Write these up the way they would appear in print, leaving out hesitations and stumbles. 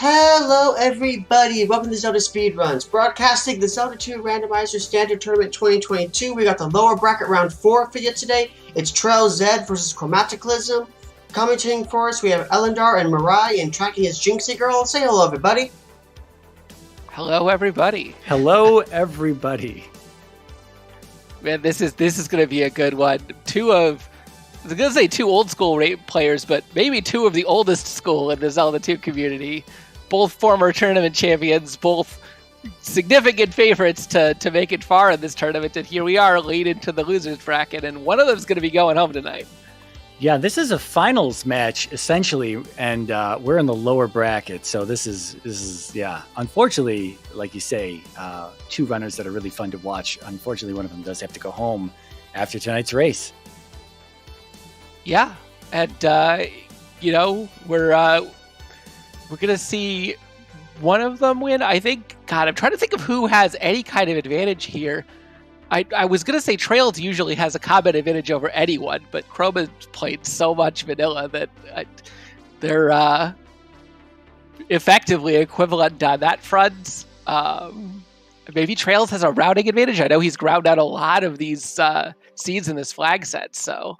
Hello everybody, welcome to ZeldaSpeedRuns, broadcasting the Zelda 2 Randomizer Standard Tournament 2022. We got the lower bracket round 4 for you today. It's traiLZ versus chromataclysm. Commenting for us, we have Elendar and Mirai, and tracking is Jinxie Girl. Say hello everybody. Hello everybody. Hello everybody. Man, this is going to be a good one. I was going to say two old school players, but maybe two of the oldest school in the Zelda 2 community. Both former tournament champions, both significant favorites to make it far in this tournament. And here we are late into the losers bracket, and one of them's going to be going home tonight. Yeah, this is a finals match, essentially, and we're in the lower bracket. So this is unfortunately, like you say, two runners that are really fun to watch. Unfortunately, one of them does have to go home after tonight's race. Yeah, and we're gonna see one of them win. I think. God, I'm trying to think of who has any kind of advantage here. I was gonna say traiLZ usually has a combat advantage over anyone, but Chroma's played so much vanilla that they're effectively equivalent on that front. Maybe traiLZ has a routing advantage. I know he's ground out a lot of these seeds in this flag set, so.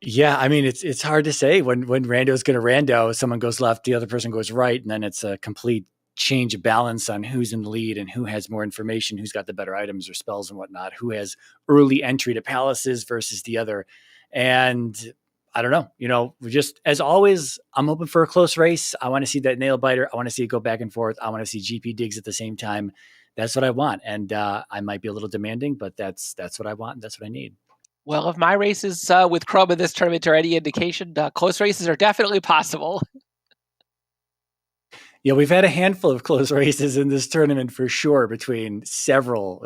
Yeah, I mean, it's hard to say when Rando's going to Rando, someone goes left, the other person goes right, and then it's a complete change of balance on who's in the lead and who has more information, who's got the better items or spells and whatnot, who has early entry to palaces versus the other. And I don't know, we just, as always, I'm hoping for a close race. I want to see that nail biter. I want to see it go back and forth. I want to see GP digs at the same time. That's what I want. And I might be a little demanding, but that's what I want. And that's what I need. Well, if my races with Chroma this tournament are any indication, close races are definitely possible. Yeah, we've had a handful of close races in this tournament for sure, between several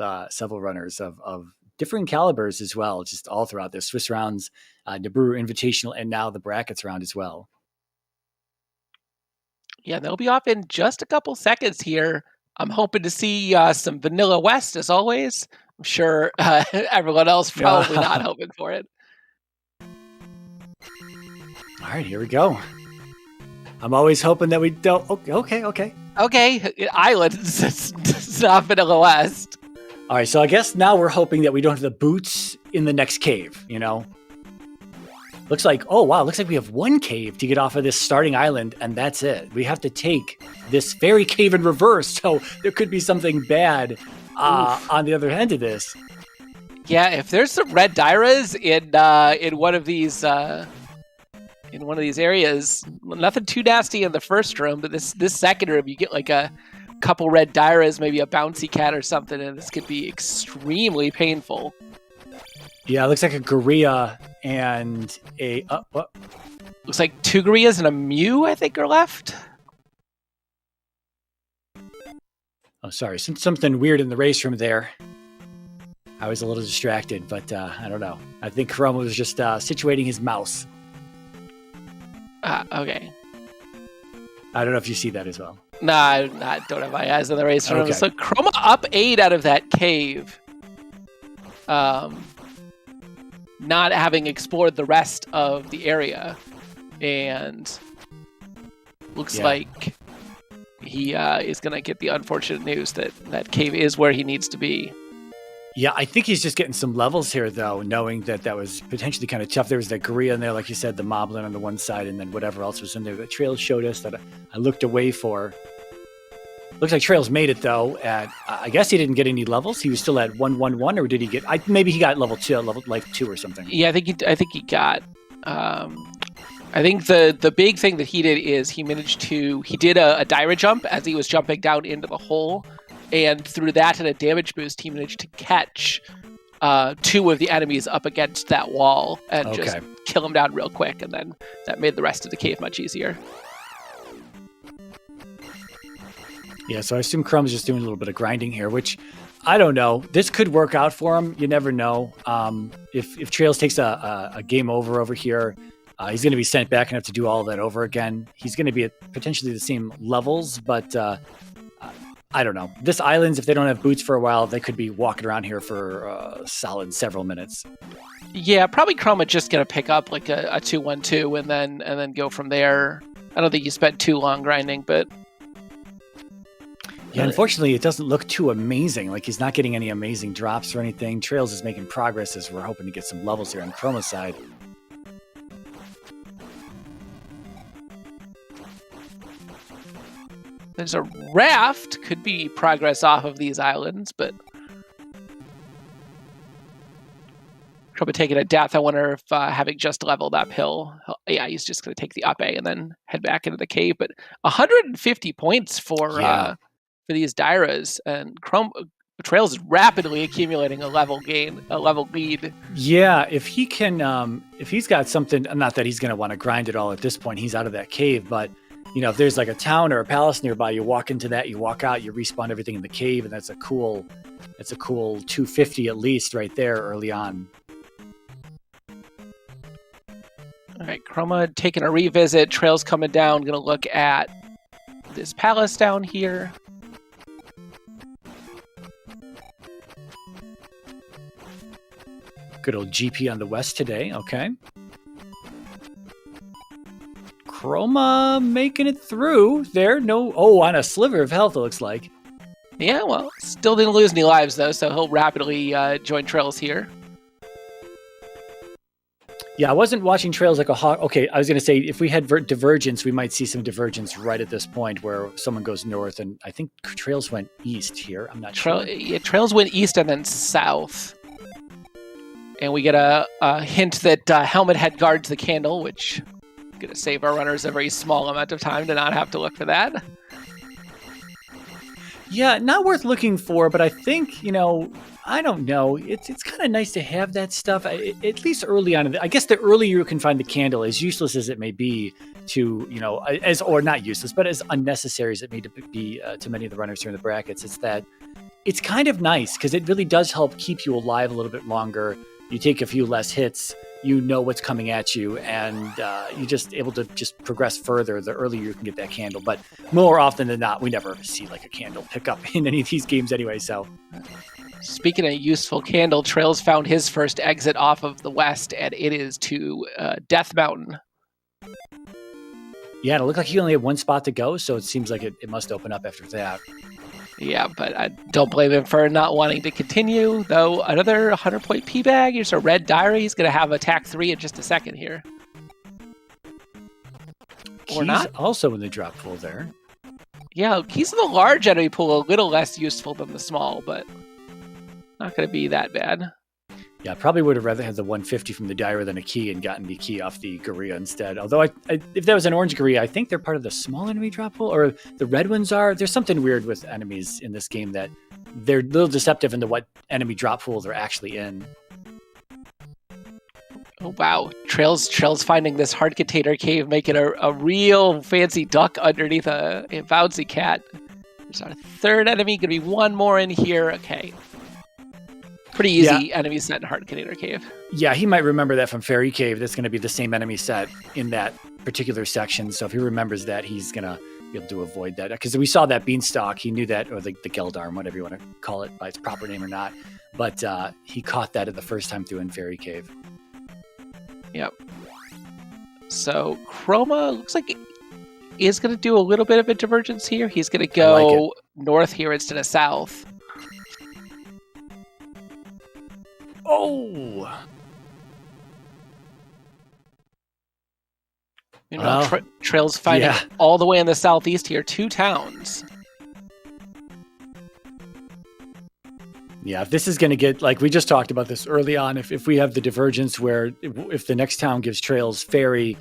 runners of differing calibers as well, just all throughout the Swiss rounds, Naburu Invitational, and now the brackets round as well. Yeah, they'll be off in just a couple seconds here. I'm hoping to see some Vanilla West as always. I'm sure everyone else probably not hoping for it. All right, here we go. I'm always hoping that we don't. Okay. Islands, it's not Vanilla West. All right, so I guess now we're hoping that we don't have the boots in the next cave, Looks like we have one cave to get off of this starting island, and that's it. We have to take this fairy cave in reverse, so there could be something bad on the other end of this. Yeah, if there's some red Dairas in one of these areas, nothing too nasty in the first room, but this second room you get like a couple red Dairas, maybe a bouncy cat or something, and this could be extremely painful. Yeah, it looks like a Gorilla and a what? Looks like two Gorillas and a Mew, I think, are left. Oh, sorry. Something weird in the race room there. I was a little distracted, but I don't know. I think Chroma was just situating his mouse. Okay. I don't know if you see that as well. No, I don't have my eyes on the race room. Okay. So Chroma up 8 out of that cave. Not having explored the rest of the area. And looks like he is going to get the unfortunate news that that cave is where he needs to be. Yeah, I think he's just getting some levels here, though, knowing that was potentially kind of tough. There was that Gorilla in there, like you said, the Moblin on the one side, and then whatever else was in there that traiLZ showed us that I looked away for. Looks like traiLZ made it, though. I guess he didn't get any levels. He was still at 111, or did he get? Maybe he got level 2 or something. Yeah, I think he got. I think the big thing that he did is he did a Daira jump as he was jumping down into the hole, and through that and a damage boost, he managed to catch 2 of the enemies up against that wall and just kill them down real quick, and then that made the rest of the cave much easier. Yeah, so I assume Chrome's just doing a little bit of grinding here, which I don't know. This could work out for him. You never know. If traiLZ takes a game over here, he's going to be sent back and have to do all of that over again. He's going to be at potentially the same levels, but I don't know. This islands, if they don't have boots for a while, they could be walking around here for a solid several minutes. Yeah, probably Chroma just going to pick up like a 2-1-2 and then go from there. I don't think you spent too long grinding, but yeah, unfortunately, it doesn't look too amazing. Like he's not getting any amazing drops or anything. traiLZ is making progress as we're hoping to get some levels here on Chroma's side. there's a raft. Could be progress off of these islands, but Chroma taking a death. I wonder if having just leveled uphill, yeah, he's just going to take the up A and then head back into the cave. But 150 points for these Dairas, and traiLZ is rapidly accumulating a level lead. Yeah, if he can, if he's got something, not that he's going to want to grind it all at this point. He's out of that cave, but if there's like a town or a palace nearby, you walk into that, you walk out, you respawn everything in the cave, and that's a cool 250 at least right there early on. All right, Chroma taking a revisit. traiLZ coming down. Going to look at this palace down here. Good old GP on the west today. Okay. Chroma making it through there. On a sliver of health, it looks like. Yeah, well, still didn't lose any lives, though, so he'll rapidly join traiLZ here. Yeah, I wasn't watching traiLZ like a hawk. Okay, I was going to say, if we had divergence, we might see some divergence right at this point where someone goes north, and I think traiLZ went east here. I'm not sure. Yeah, traiLZ went east and then south. And we get a hint that Helmet Head guards the candle, which is going to save our runners a very small amount of time to not have to look for that. Yeah, not worth looking for, but I think, I don't know. It's kind of nice to have that stuff, at least early on. I guess the earlier you can find the candle, as useless as it may be to, or not useless, but as unnecessary as it may be to many of the runners here in the brackets, it's kind of nice because it really does help keep you alive a little bit longer. You take a few less hits, you know what's coming at you, and you're just able to just progress further the earlier you can get that candle. But more often than not, we never see like a candle pick up in any of these games anyway, so... Speaking of useful candle, traiLZ found his first exit off of the west, and it is to Death Mountain. Yeah, and it looked like he only had one spot to go, so it seems like it must open up after that. Yeah, but I don't blame him for not wanting to continue, though. Another 100-point P-bag. Here's a red diary. He's going to have attack 3 in just a second here. Or He's not. Also in the drop pool there. Yeah, he's in the large enemy pool, a little less useful than the small, but not going to be that bad. Yeah, I probably would have rather had the 150 from the diary than a key and gotten the key off the Gorilla instead. Although, if that was an orange Gorilla, I think they're part of the small enemy drop pool, or the red ones are. There's something weird with enemies in this game that they're a little deceptive into what enemy drop pool they're actually in. Oh, wow. traiLZ finding this hard container cave, making a real fancy duck underneath a bouncy cat. There's our third enemy. Going to be one more in here. Okay. Pretty easy enemy set in hard container cave. Yeah, he might remember that from Fairy Cave. That's going to be the same enemy set in that particular section. So if he remembers that, he's going to be able to avoid that. Because we saw that beanstalk. He knew that, or the Geldarm, whatever you want to call it by its proper name or not. But he caught that the first time through in Fairy Cave. Yep. So Chroma looks like is going to do a little bit of a divergence here. He's going to go north here instead of south. Oh! traiLZ fighting all the way in the southeast here. 2 towns. Yeah, if this is going to get, like we just talked about this early on, if we have the divergence where if the next town gives traiLZ Fairy,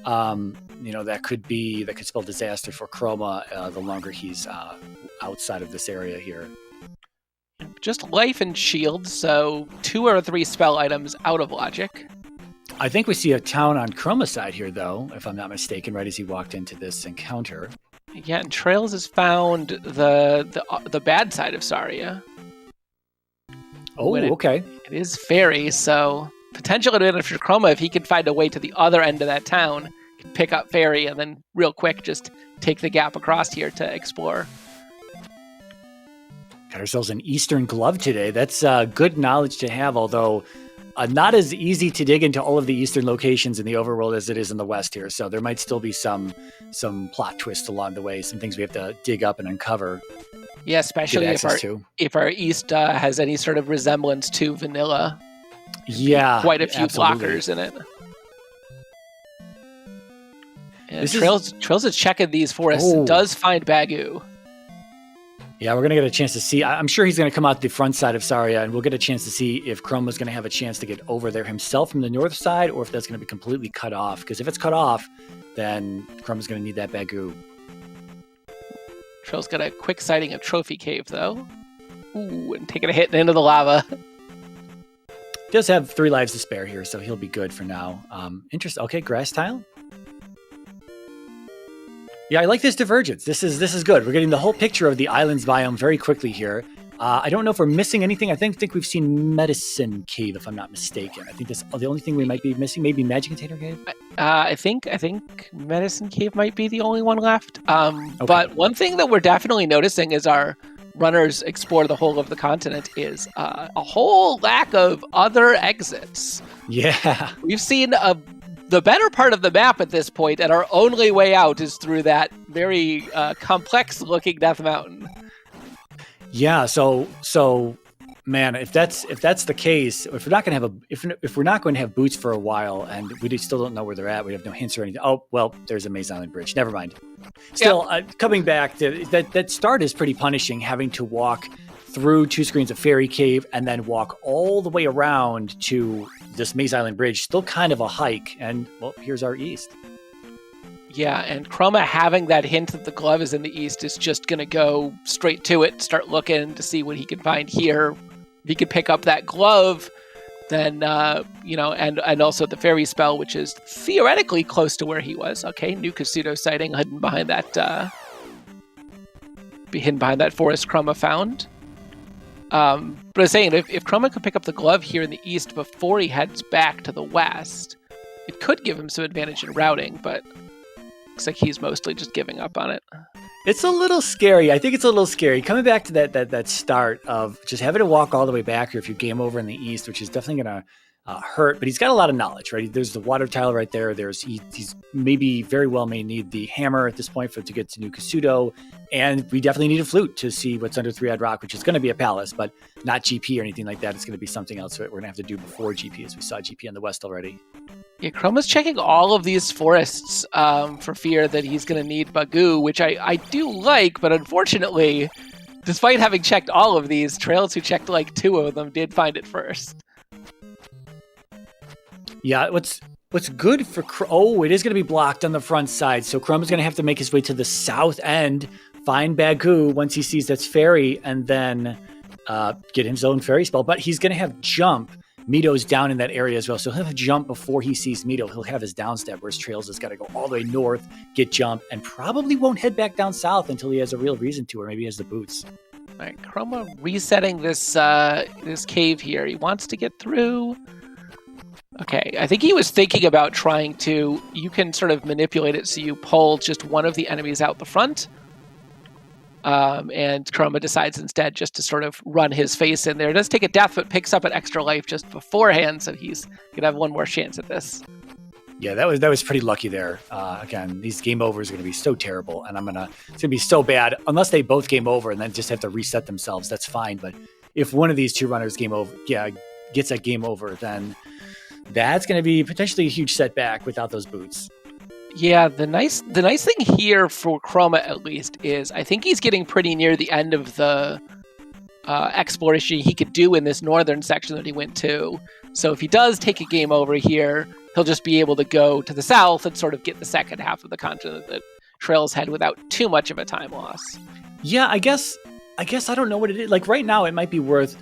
that could spell disaster for Chroma the longer he's outside of this area here. Just life and shield, so 2 or 3 spell items out of logic. I think we see a town on Chroma's side here, though, if I'm not mistaken, right as he walked into this encounter. Yeah, and traiLZ has found the bad side of Saria. Oh, okay. It is fairy, so potential advantage for Chroma if he can find a way to the other end of that town, can pick up fairy, and then real quick just take the gap across here to explore. Got ourselves an Eastern glove today. That's good knowledge to have, although not as easy to dig into all of the eastern locations in the overworld as it is in the west here. So there might still be some plot twists along the way, some things we have to dig up and uncover. Yeah, especially if our east has any sort of resemblance to vanilla. Yeah, quite a few absolutely. blockers in it. And traiLZ is checking these forests and does find Bagu. Yeah, we're going to get a chance to see. I'm sure he's going to come out the front side of Saria, and we'll get a chance to see if Chroma's going to have a chance to get over there himself from the north side, or if that's going to be completely cut off. Because if it's cut off, then Chroma's going to need that Bagu. traiLZ got a quick sighting of Trophy Cave, though. Ooh, and taking a hit into the lava. He does have 3 lives to spare here, so he'll be good for now. Interesting. Okay, grass tile. Yeah, I like this divergence. This is good. We're getting the whole picture of the islands biome very quickly here. I don't know if we're missing anything. I think we've seen Medicine Cave, if I'm not mistaken. I think that's the only thing we might be missing. Maybe Magic Container Cave. I think Medicine Cave might be the only one left. Okay. But one thing that we're definitely noticing as our runners explore the whole of the continent is a whole lack of other exits. Yeah, we've seen the better part of the map at this point, and our only way out is through that very complex-looking Death Mountain. Yeah, so man, if that's the case, if we're not going to have boots for a while, and we still don't know where they're at, we have no hints or anything. Oh well, there's a Maze Island Bridge. Never mind. Still, coming back to that start is pretty punishing, having to walk through 2 screens of Fairy Cave and then walk all the way around to this Maze Island Bridge. Still kind of a hike, and well, here's our east. Yeah, and Chroma having that hint that the glove is in the east is just going to go straight to it, start looking to see what he can find here. If he can pick up that glove, then, and also the fairy spell, which is theoretically close to where he was. Okay, new Kasuto sighting hidden behind that forest Chroma found. But I was saying, if Chroma could pick up the glove here in the east before he heads back to the west, it could give him some advantage in routing, but looks like he's mostly just giving up on it. It's a little scary. I think it's a little scary. Coming back to that start of just having to walk all the way back here if you game over in the east, which is definitely going to hurt, but he's got a lot of knowledge, right? There's the water tile right there. He's maybe very well may need the hammer at this point to get to New Kasuto, and we definitely need a flute to see what's under Three-Eyed Rock, which is going to be a palace, but not GP or anything like that. It's going to be something else that we're going to have to do before GP, as we saw GP in the west already. Yeah, Chroma's checking all of these forests for fear that he's going to need Bagu, which I do like, but unfortunately, despite having checked all of these, traiLZ who checked like 2 of them did find it first. Yeah, what's good for it is going to be blocked on the front side, so Chroma's going to have to make his way to the south end, find Bagu once he sees that's fairy, and then get his own fairy spell. But he's going to have jump. Mito's down in that area as well, so he'll have jump before he sees Mito. He'll have his downstab, whereas traiLZ has got to go all the way north, get jump, and probably won't head back down south until he has a real reason to, or maybe he has the boots. All right, Chroma resetting this cave here. He wants to get through. Okay, I think he was thinking about trying to... You can sort of manipulate it so you pull just one of the enemies out the front. And Chroma decides instead just to sort of run his face in there. It does take a death, but picks up an extra life just beforehand, so he's going to have one more chance at this. Yeah, that was pretty lucky there. Again, these game overs are going to be so terrible, and it's going to be so bad. Unless they both game over and then just have to reset themselves, that's fine. But if one of these 2 runners gets a game over, then that's going to be potentially a huge setback without those boots. Yeah, the nice thing here for Chroma, at least, is I think he's getting pretty near the end of the exploration he could do in this northern section that he went to. So if he does take a game over here, he'll just be able to go to the south and sort of get the second half of the continent that traiLZ had without too much of a time loss. Yeah, I guess I don't know what it is. Like right now, it might be worth...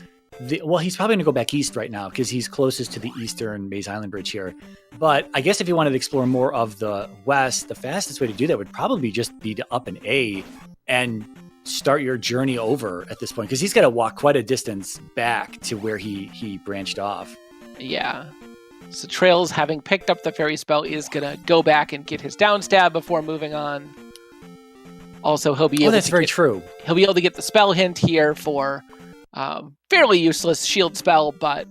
he's probably going to go back east right now because he's closest to the eastern Maze Island Bridge here. But I guess if you wanted to explore more of the west, the fastest way to do that would probably just be to up an A and start your journey over at this point, because he's got to walk quite a distance back to where he branched off. Yeah. So traiLZ, having picked up the fairy spell, is going to go back and get his downstab before moving on. Also, he'll be able that's very true. He'll be able to get the spell hint here for... fairly useless shield spell, but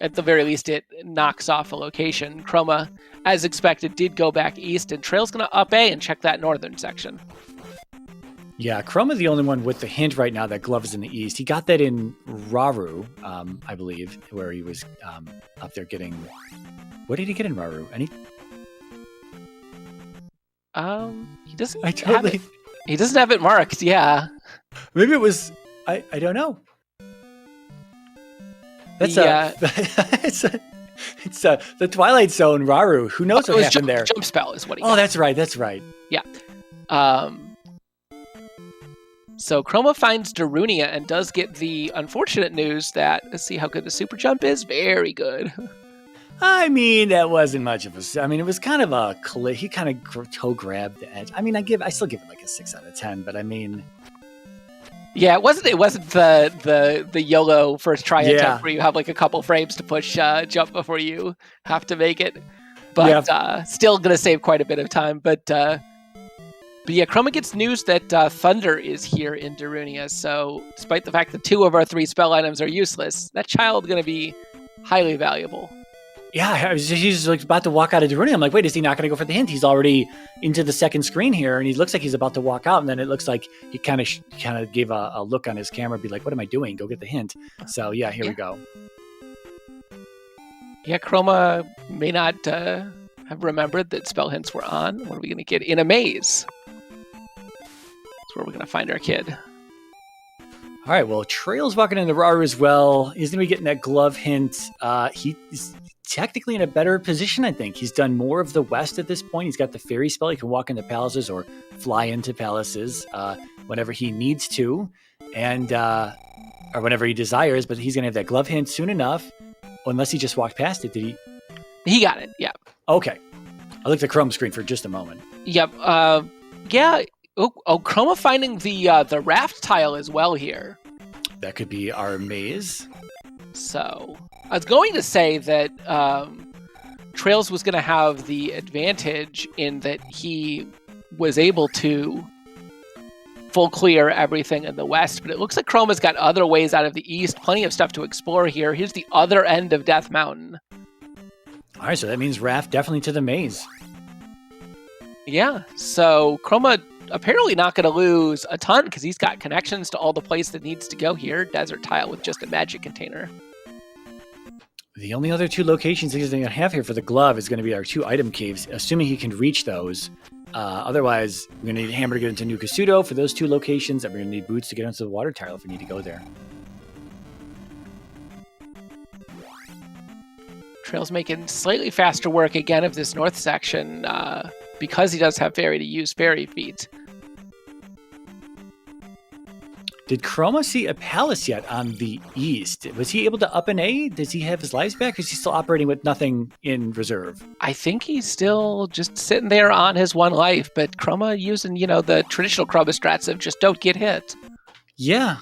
at the very least, it knocks off a location. Chroma, as expected, did go back east, and Trail's going to up A and check that northern section. Yeah, Chroma's the only one with the hint right now that Glove is in the east. He got that in Raru, I believe, where he was up there getting... What did he get in Raru? He doesn't have it. He doesn't have it marked, yeah. Maybe it was... I don't know. That's it's the Twilight Zone Raru. Who knows what happened there? Jump spell is what he got. Oh, that's right. Yeah. So Chroma finds Darunia and does get the unfortunate news that, let's see how good the super jump is. Very good. I mean, that wasn't much of a... I mean, it was kind of a... He kind of toe grabbed the edge. I mean, I still give it like a 6 out of 10, but I mean... Yeah, it wasn't the YOLO first try attempt where you have like a couple frames to push jump before you have to make it. But still going to save quite a bit of time. But yeah, Chroma gets news that Thunder is here in Darunia. So despite the fact that 2 of our 3 spell items are useless, that child going to be highly valuable. Yeah, he's like about to walk out of Darunia. I'm like, wait, is he not going to go for the hint? He's already into the second screen here, and he looks like he's about to walk out. And then it looks like he kind of gave a look on his camera, be like, what am I doing? Go get the hint. So yeah, here we go. Yeah, Chroma may not have remembered that spell hints were on. What are we going to get? In a maze. That's where we're going to find our kid. All right, well, Trail's walking into Raru as well. He's going to be getting that glove hint. He's technically in a better position, I think. He's done more of the west at this point. He's got the fairy spell. He can walk into palaces or fly into palaces whenever he needs to, and or whenever he desires, but he's going to have that glove hint soon enough, unless he just walked past it. Did he? He got it, yeah. Okay. I looked at the Chrome screen for just a moment. Yep. Yeah. Oh, Chroma finding the raft tile as well here. That could be our maze. So, I was going to say that Trails was going to have the advantage in that he was able to full clear everything in the west, but it looks like Chroma's got other ways out of the east. Plenty of stuff to explore here. Here's the other end of Death Mountain. All right, so that means raft definitely to the maze. Yeah, so Chroma apparently not going to lose a ton because he's got connections to all the place that needs to go here. Desert tile with just a magic container. The only other 2 locations he's going to have here for the glove is going to be our 2 item caves, assuming he can reach those. Otherwise, we're going to need a hammer to get into New Kasuto for those 2 locations, and we're going to need boots to get into the water tile if we need to go there. Trail's making slightly faster work again of this north section because he does have fairy to use fairy feet. Did Chroma see a palace yet on the east? Was he able to up an A? Does he have his lives back? Or is he still operating with nothing in reserve? I think he's still just sitting there on his 1 life, but Chroma using, the traditional Chroma strats of just don't get hit. Yeah.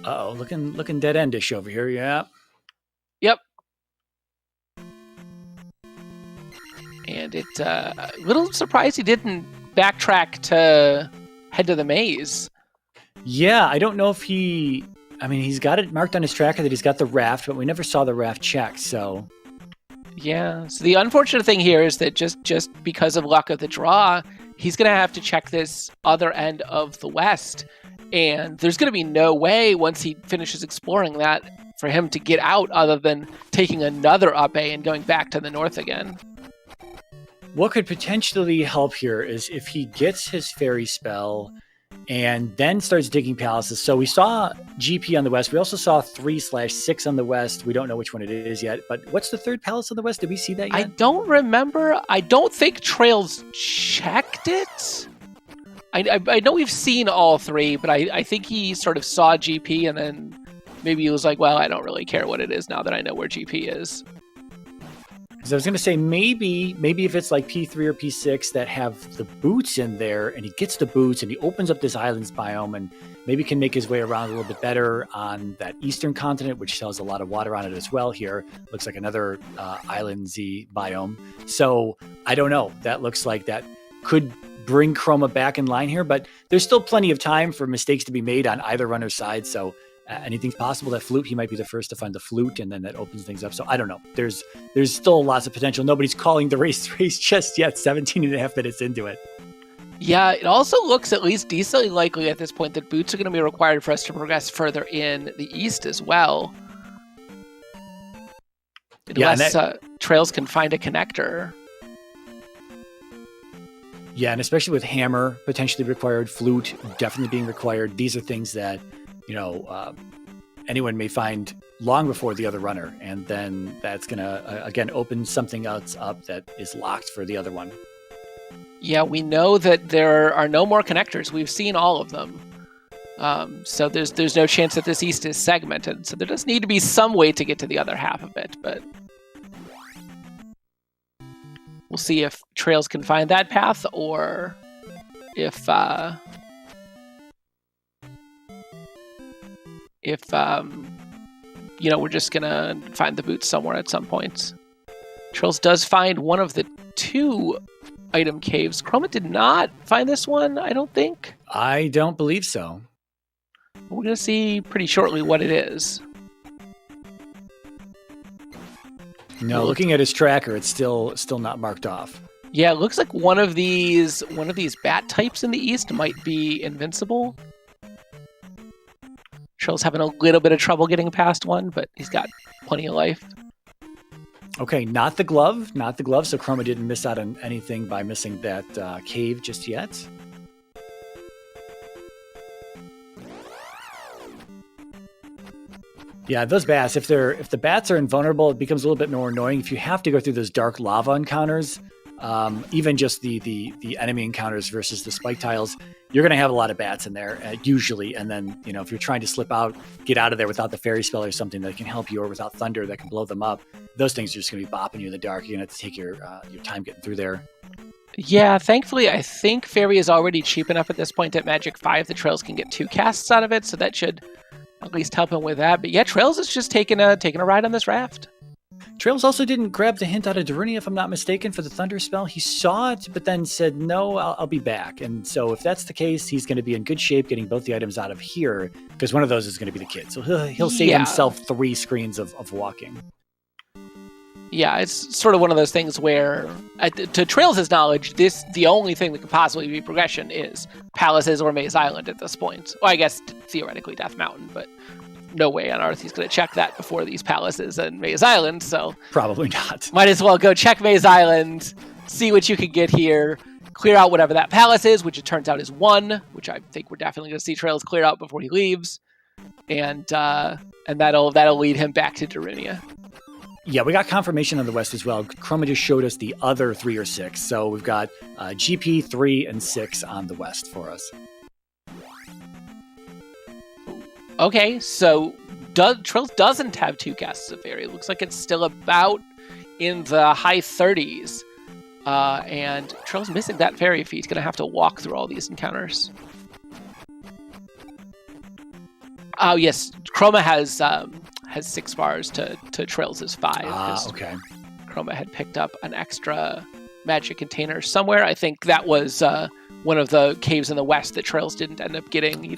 Uh-oh, looking dead-endish over here, yeah. Yep. And it's a little surprised he didn't backtrack to head to the maze. Yeah, I don't know if he's got it marked on his tracker that he's got the raft, but we never saw the raft checked, so... Yeah, so the unfortunate thing here is that just because of luck of the draw, he's going to have to check this other end of the west, and there's going to be no way, once he finishes exploring that, for him to get out other than taking another up A and going back to the north again. What could potentially help here is if he gets his fairy spell and then starts digging palaces. So we saw GP on the west. We also saw 3/6 on the west. We don't know which one it is yet. But what's the third palace on the west? Did we see that yet? I don't remember. I don't think Trails checked it. I know we've seen all 3, but I think he sort of saw GP and then maybe he was like, well, I don't really care what it is now that I know where GP is. Because I was going to say maybe if it's like P3 or P6 that have the boots in there and he gets the boots and he opens up this islands biome and maybe can make his way around a little bit better on that eastern continent, which has a lot of water on it as well here. Looks like another islandsy biome. So I don't know. That looks like that could bring Chroma back in line here, but there's still plenty of time for mistakes to be made on either runner's side. So anything's possible. That flute, he might be the first to find the flute, and then that opens things up. So I don't know. There's still lots of potential. Nobody's calling the race just yet, 17 and a half minutes into it. Yeah, it also looks at least decently likely at this point that boots are going to be required for us to progress further in the east as well. Unless Trails can find a connector. Yeah, and especially with hammer potentially required, flute definitely being required. These are things that, anyone may find long before the other runner. And then that's going to, again, open something else up that is locked for the other one. Yeah, we know that there are no more connectors. We've seen all of them. So there's no chance that this east is segmented. So there does need to be some way to get to the other half of it, but we'll see if Trails can find that path or if we're just gonna find the boots somewhere at some point. Trails does find one of the 2 item caves. Chroma did not find this one, I don't think. I don't believe so. We're going to see pretty shortly what it is. No, looking at his tracker, it's still not marked off. Yeah, it looks like one of these bat types in the east might be invincible. Trail's having a little bit of trouble getting past one, but he's got plenty of life. Okay, not the glove. So Chroma didn't miss out on anything by missing that cave just yet. Yeah, those bats, if the bats are invulnerable, it becomes a little bit more annoying. If you have to go through those dark lava encounters, even just the enemy encounters versus the spike tiles, you're going to have a lot of bats in there, usually. And then, if you're trying to slip out, get out of there without the fairy spell or something that can help you, or without thunder that can blow them up, those things are just going to be bopping you in the dark. You're going to have to take your time getting through there. Yeah, thankfully, I think Fairy is already cheap enough at this point at Magic 5 that Trails can get 2 casts out of it, so that should at least help him with that. But yeah, Trails is just taking a ride on this raft. Trails also didn't grab the hint out of Darunia, if I'm not mistaken, for the Thunder spell. He saw it, but then said, no, I'll be back. And so if that's the case, he's going to be in good shape getting both the items out of here, because one of those is going to be the kid. So he'll save himself 3 screens of walking. Yeah, it's sort of one of those things where, to Trails' knowledge, the only thing that could possibly be progression is Palaces or Maze Island at this point. Well, I guess theoretically Death Mountain, but no way on earth he's going to check that before these Palaces and Maze Island, so probably not. Might as well go check Maze Island, see what you can get here, clear out whatever that palace is, which it turns out is 1, which I think we're definitely going to see Trails clear out before he leaves, and that'll lead him back to Darunia. Yeah, we got confirmation on the west as well. Chroma just showed us the other 3 or 6, so we've got GP 3 and 6 on the west for us. Okay, so Trails doesn't have 2 casts of Fairy. It looks like it's still about in the high 30s. And Trails missing that Fairy feat. He's going to have to walk through all these encounters. Oh, yes. Chroma has 6 bars to Trails' 5. Okay. Chroma had picked up an extra magic container somewhere. I think that was one of the caves in the west that Trails didn't end up getting.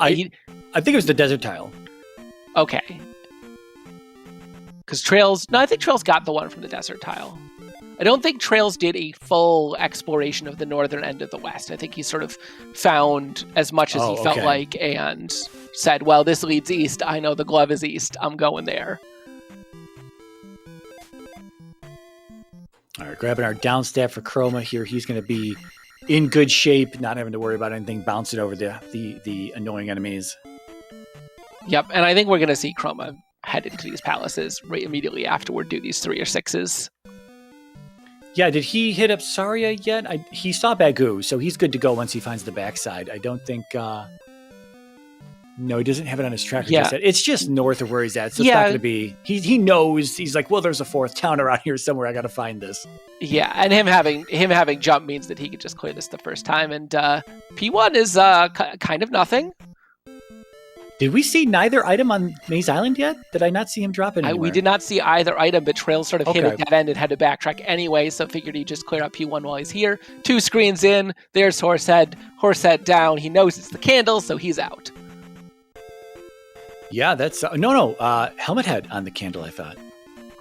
I think it was the desert tile. Okay. Because I think Trails got the one from the desert tile. I don't think Trails did a full exploration of the northern end of the west. I think he sort of found as much as he felt like and said, well, this leads east. I know the glove is east. I'm going there. All right, grabbing our down stat for Chroma here. He's going to be in good shape, not having to worry about anything bouncing over the annoying enemies. Yep, and I think we're going to see Chroma head into these palaces right immediately afterward, do these 3 or 6s. Yeah, did he hit up Saria yet? He saw Bagu, so he's good to go once he finds the backside. I don't think... No, he doesn't have it on his tracker just yet. It's just north of where he's at, so it's not going to be... He knows. He's like, well, there's a 4th town around here somewhere. I got to find this. Yeah, and him having jump means that he could just clear this the first time, and P1 is kind of nothing. Did we see neither item on Maze Island yet? Did I not see him drop it anywhere? We did not see either item, but Trails sort of hit a dead end and had to backtrack anyway, so figured he'd just clear up P1 while he's here. 2 screens in, there's Horsehead. Horsehead down. He knows it's the candle, so he's out. Yeah, that's no. Helmet Head on the candle. I thought.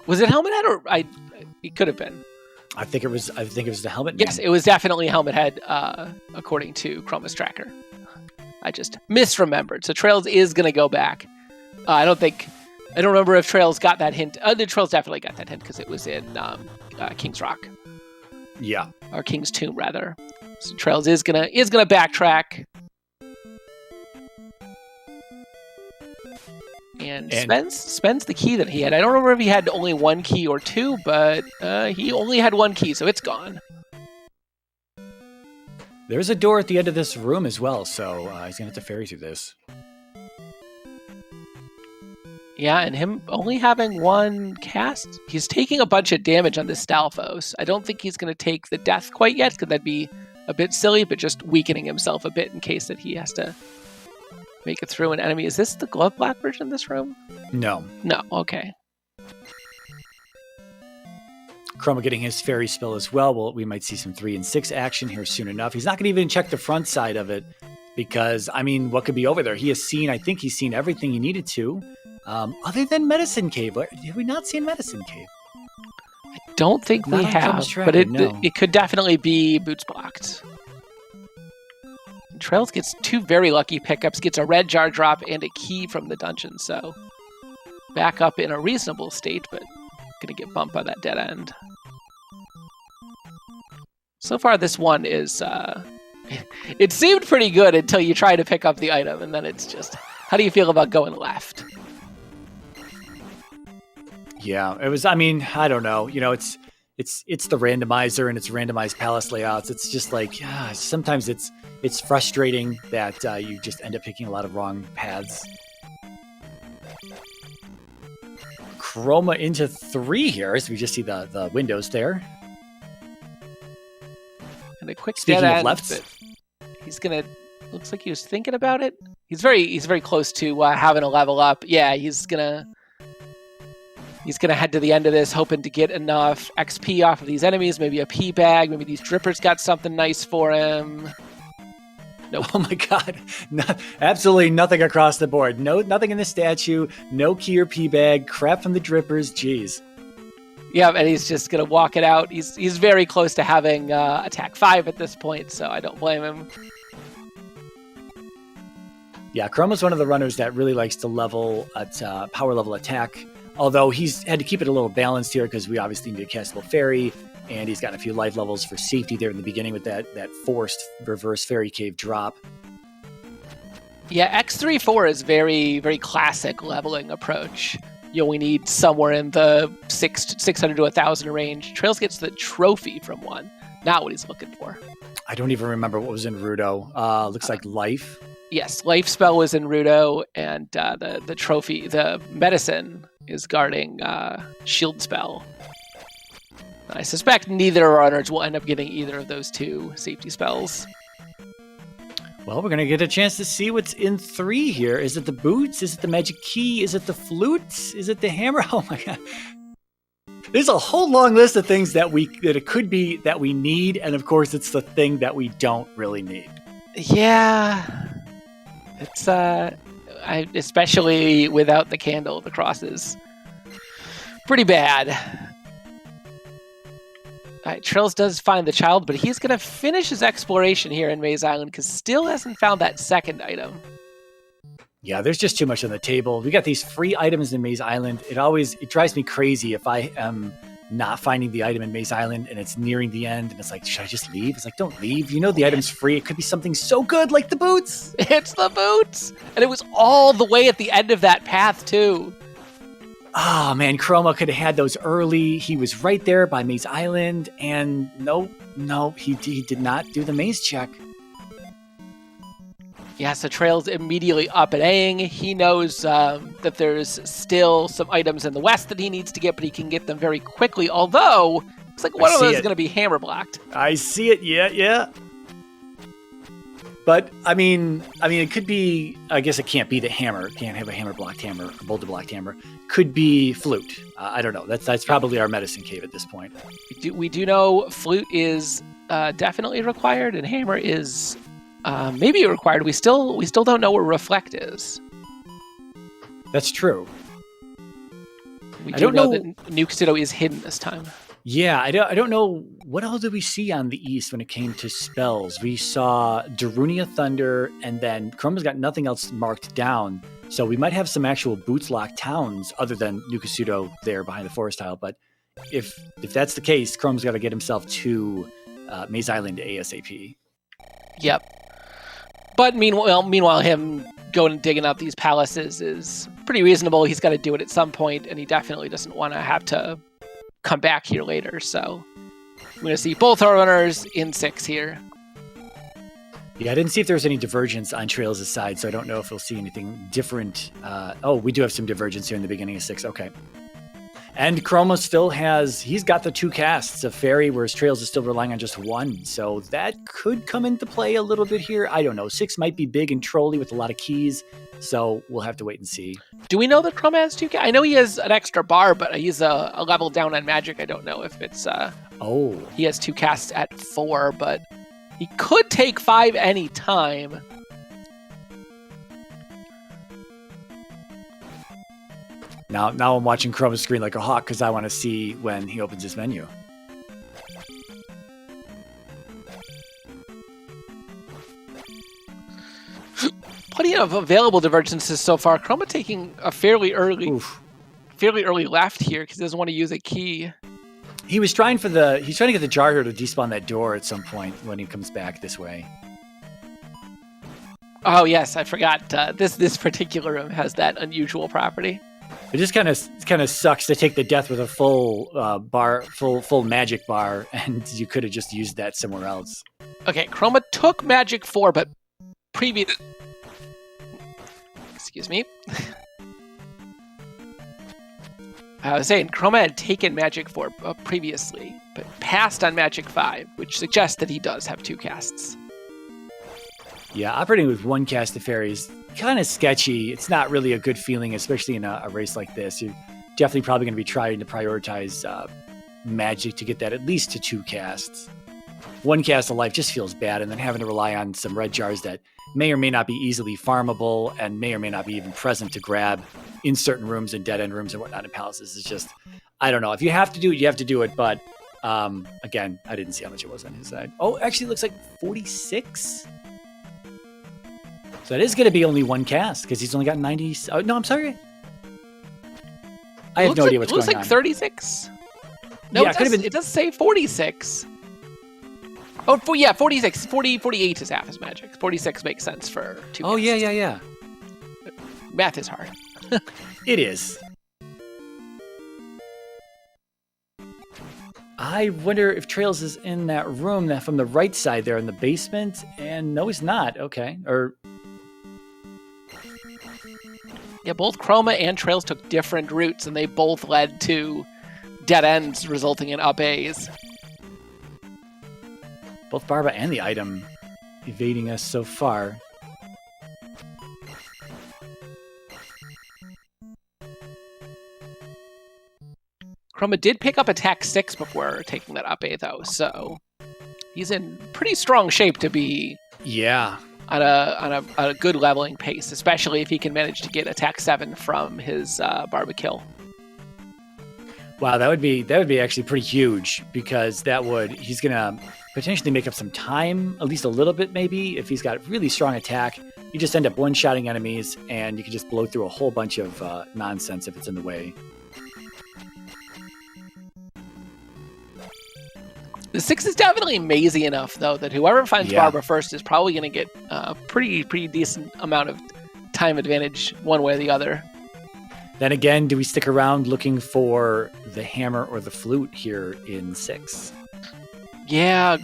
Was it Helmet Head or it could have been. I think it was the helmet. Yes, name. it was definitely Helmet Head, according to Chroma's tracker. I just misremembered. So traiLZ is going to go back. I don't remember if traiLZ got that hint. The traiLZ definitely got that hint because it was in King's Rock. Yeah. Or King's Tomb, rather. So traiLZ is gonna backtrack. And spends the key that he had. I don't remember if he had only one key or two, but he only had one key, so it's gone. There's a door at the end of this room as well, so he's going to have to ferry through this. Yeah, and him only having one cast, he's taking a bunch of damage on this Stalfos. I don't think he's going to take the death quite yet, because that'd be a bit silly, but just weakening himself a bit in case that he has to make it through an enemy. Is this the glove black version of this room? No. No, okay. Chroma getting his fairy spell as well. Well, we might see some 3 and 6 action here soon enough. He's not going to even check the front side of it because, I mean, what could be over there? I think he's seen everything he needed to, other than Medicine Cave. Have we not seen Medicine Cave? I don't think we have, but it could definitely be boots blocked. traiLZ gets 2 very lucky pickups, gets a red jar drop and a key from the dungeon, so back up in a reasonable state, but gonna get bumped by that dead end. So far, this one is, it seemed pretty good until you try to pick up the item, and then it's just, how do you feel about going left? Yeah, it was, I mean, I don't know. You know, it's the randomizer and it's randomized palace layouts. It's just like, sometimes it's frustrating that you just end up picking a lot of wrong paths. Chroma into 3 here, as we just see the windows there. And a quick Speaking dead of end, lefts, he's gonna. Looks like he was thinking about it. He's very close to having a level up. Yeah, he's gonna head to the end of this, hoping to get enough XP off of these enemies. Maybe a P bag. Maybe these drippers got something nice for him. Nope. Oh my god. Absolutely nothing across the board. Nothing in the statue. No key or P bag. Crap from the drippers. Jeez. Yeah, and he's just going to walk it out. He's very close to having attack 5 at this point, so I don't blame him. Yeah, Chroma's one of the runners that really likes to level at power level attack, although he's had to keep it a little balanced here because we obviously need a castable fairy, and he's gotten a few life levels for safety there in the beginning with that forced reverse fairy cave drop. Yeah, X3-4 is very, very classic leveling approach. You only need somewhere in the 600 to 1,000 range. traiLZ gets the trophy from 1. Not what he's looking for. I don't even remember what was in Rudo. Looks like life. Yes, life spell was in Rudo, and the trophy, the medicine, is guarding shield spell. I suspect neither runners will end up getting either of those 2 safety spells. Well, we're going to get a chance to see what's in 3 here. Is it the boots? Is it the magic key? Is it the flutes? Is it the hammer? Oh my god. There's a whole long list of things that it could be that we need, and of course it's the thing that we don't really need. Yeah. It's especially without the candle, the cross is pretty bad. traiLZ does find the child, but he's going to finish his exploration here in Maze Island because still hasn't found that second item. Yeah, there's just too much on the table. We got these free items in Maze Island. It drives me crazy if I am not finding the item in Maze Island and it's nearing the end and it's like, should I just leave? It's like, don't leave. You know the item's free. It could be something so good like the boots. It's the boots. And it was all the way at the end of that path too. Oh man, Chroma could have had those early. He was right there by Maze Island, and no, he did not do the maze check. Yeah, so traiLZ immediately up and Aing. He knows that there's still some items in the west that he needs to get, but he can get them very quickly. Although, it's like one of those is going to be hammer blocked. I see it. Yeah. But I mean, it could be. I guess it can't be the hammer. It can't have a hammer blocked hammer, a boulder blocked hammer. Could be flute. I don't know. That's probably our medicine cave at this point. We do know flute is definitely required, and hammer is maybe required. We still don't know where reflect is. That's true. We I do don't know know that Nuke is hidden this time. Yeah, I don't know what else did we see on the east when it came to spells. We saw Darunia Thunder, and then Chroma's got nothing else marked down. So we might have some actual boots lock towns other than Nukasudo there behind the forest tile. But if that's the case, Chroma's got to get himself to Maze Island ASAP. Yep. But meanwhile, him going and digging up these palaces is pretty reasonable. He's got to do it at some point, and he definitely doesn't want to have to come back here later. So we're going to see both our runners in 6 here. Yeah, I didn't see if there was any divergence on traiLZ's side, so I don't know if we'll see anything different. We do have some divergence here in the beginning of 6. Okay. And Chroma still he's got the 2 casts of Fairy, whereas traiLZ is still relying on just 1. So that could come into play a little bit here. I don't know. 6 might be big and trolly with a lot of keys. So we'll have to wait and see. Do we know that Chroma has 2 casts? I know he has an extra bar, but he's a level down on magic. I don't know if it's... He has 2 casts at 4, but he could take 5 any time. Now I'm watching Chroma's screen like a hawk because I want to see when he opens his menu. Plenty of available divergences so far. Chroma taking a fairly early left here because he doesn't want to use a key. He's trying to get the jar here to despawn that door at some point when he comes back this way. Oh yes, I forgot. This particular room has that unusual property. It just kind of sucks to take the death with a full full magic bar, and you could have just used that somewhere else. Okay, Chroma took magic 4, but excuse me. I was saying Chroma had taken magic 4 previously, but passed on magic 5, which suggests that he does have 2 casts. Yeah, operating with 1 cast of Fairies kind of sketchy. It's not really a good feeling, especially in a race like this. You're definitely probably going to be trying to prioritize magic to get that at least to 2 casts. 1 cast of life just feels bad, and then having to rely on some red jars that may or may not be easily farmable and may or may not be even present to grab in certain rooms and dead end rooms and whatnot in palaces. It's just, I don't know. If you have to do it, you have to do it. But again, I didn't see how much it was on his side. Oh, actually it looks like 46. So that is going to be only 1 cast because he's only got 90. Oh, no, I'm sorry. I have no idea what's going on. It looks like 36. No, yeah, it does say 46. Oh, 46. 48 is half his magic. 46 makes sense for 2 casts. Oh, yeah. Math is hard. It is. I wonder if traiLZ is in that room that from the right side there in the basement. And no, he's not. Okay. Yeah, both Chroma and traiLZ took different routes, and they both led to dead ends, resulting in up A's. Both Barba and the item evading us so far. Chroma did pick up attack 6 before taking that up A, though, so he's in pretty strong shape to be on a good leveling pace, especially if he can manage to get attack 7 from his Barba kill. Wow, that would be actually pretty huge because he's gonna potentially make up some time, at least a little bit maybe. If he's got really strong attack, you just end up one-shotting enemies and you can just blow through a whole bunch of nonsense if it's in the way. The 6 is definitely mazy enough, though, that whoever finds Barba first is probably going to get a pretty decent amount of time advantage one way or the other. Then again, do we stick around looking for the hammer or the flute here in 6? Yeah,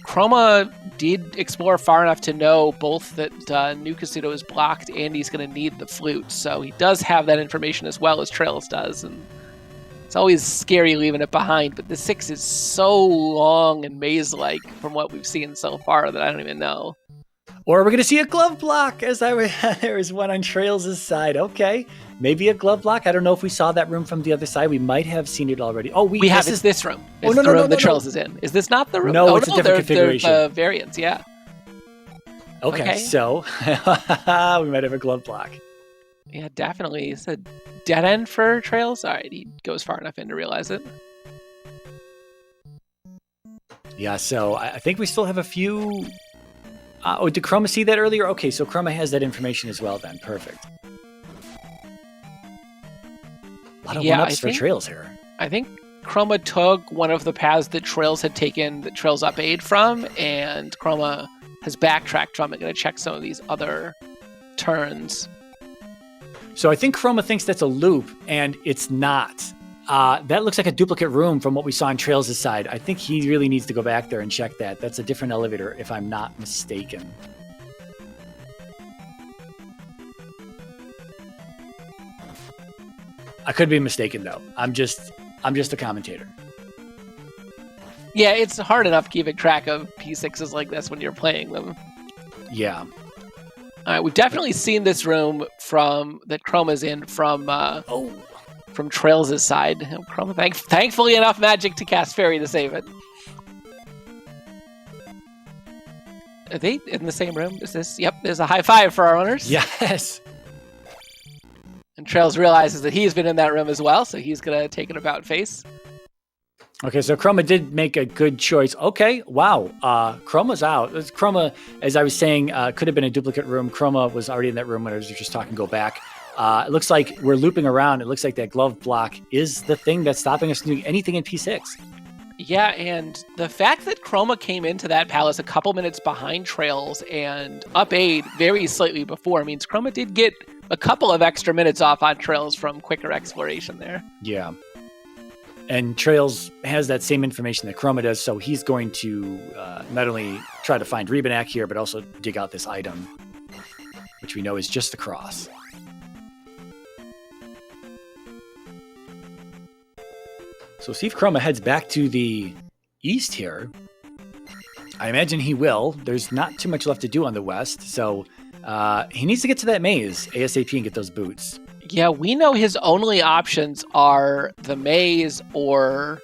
Chroma did explore far enough to know both that Nukasudo is blocked and he's going to need the flute, so he does have that information as well as traiLZ does, and it's always scary leaving it behind, but the 6 is so long and maze-like from what we've seen so far that I don't even know. Or we're going to see a glove block, as there is one on traiLZ's side. Okay, maybe a glove block. I don't know if we saw that room from the other side. We might have seen it already. Oh, we have. It's this room. It's the room that traiLZ is in. Is this not the room? No, it's a different configuration. They're variants, yeah. Okay, so we might have a glove block. Yeah, definitely. It's a dead end for Trails. All right, he goes far enough in to realize it. Yeah, so I think we still have a few... did Chroma see that earlier? Okay, so Chroma has that information as well then. Perfect. A lot of one-ups for Trails here. I think Chroma took one of the paths that Trails had taken the Trails up aid from, and Chroma has backtracked from it. Going to check some of these other turns. So I think Chroma thinks that's a loop, and it's not. That looks like a duplicate room from what we saw on Trails' side. I think he really needs to go back there and check that. That's a different elevator, if I'm not mistaken. I could be mistaken, though. I'm just a commentator. Yeah, it's hard enough keeping track of P6s like this when you're playing them. Yeah. All right, we've definitely seen this room that Chroma's in from Trails' side. Chroma, thankfully enough magic to cast Fairy to save it. Are they in the same room? Is this? Yep, there's a high five for our owners. Yes. And Trails realizes that he's been in that room as well, so he's going to take an about face. Okay, so Chroma did make a good choice. Okay, wow. Chroma's out. Chroma, as I was saying, could have been a duplicate room. Chroma was already in that room when I was just talking go back. It looks like we're looping around. It looks like that glove block is the thing that's stopping us from doing anything in P6. Yeah, and the fact that Chroma came into that palace a couple minutes behind Trails and up aid very slightly before means Chroma did get a couple of extra minutes off on Trails from quicker exploration there. Yeah. And Trails has that same information that Chroma does, so he's going to not only try to find Rebanak here, but also dig out this item, which we know is just the cross. So see if Chroma heads back to the east here. I imagine he will. There's not too much left to do on the west, so he needs to get to that maze ASAP and get those boots. Yeah, we know his only options are the maze or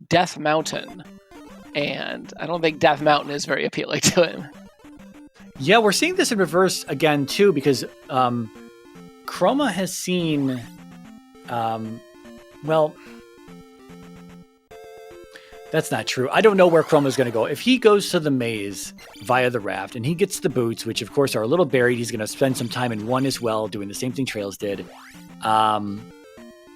Death Mountain. And I don't think Death Mountain is very appealing to him. Yeah, we're seeing this in reverse again, too, because Chroma has seen... well... That's not true. I don't know where Chroma's going to go. If he goes to the maze via the raft and he gets the boots, which of course are a little buried, he's going to spend some time in one as well, doing the same thing Trails did.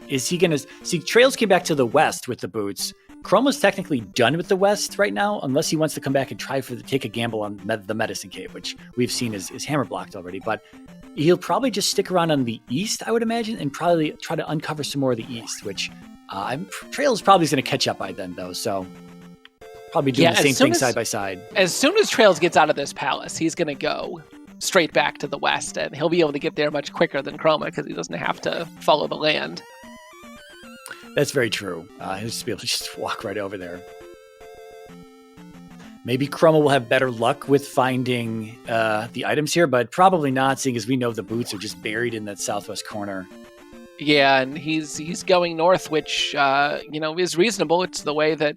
Is he going to... See, Trails came back to the west with the boots. Chroma's technically done with the west right now, unless he wants to come back and take a gamble on the medicine cave, which we've seen is hammer blocked already. But he'll probably just stick around on the east, I would imagine, and probably try to uncover some more of the east, which... Trails probably is going to catch up by then, though, so probably doing the same thing side by side. As soon as Trails gets out of this palace, he's going to go straight back to the west, and he'll be able to get there much quicker than Chroma because he doesn't have to follow the land. That's very true. He'll just be able to just walk right over there. Maybe Chroma will have better luck with finding the items here, but probably not, seeing as we know the boots are just buried in that southwest corner. Yeah, and he's going north, which is reasonable. It's the way that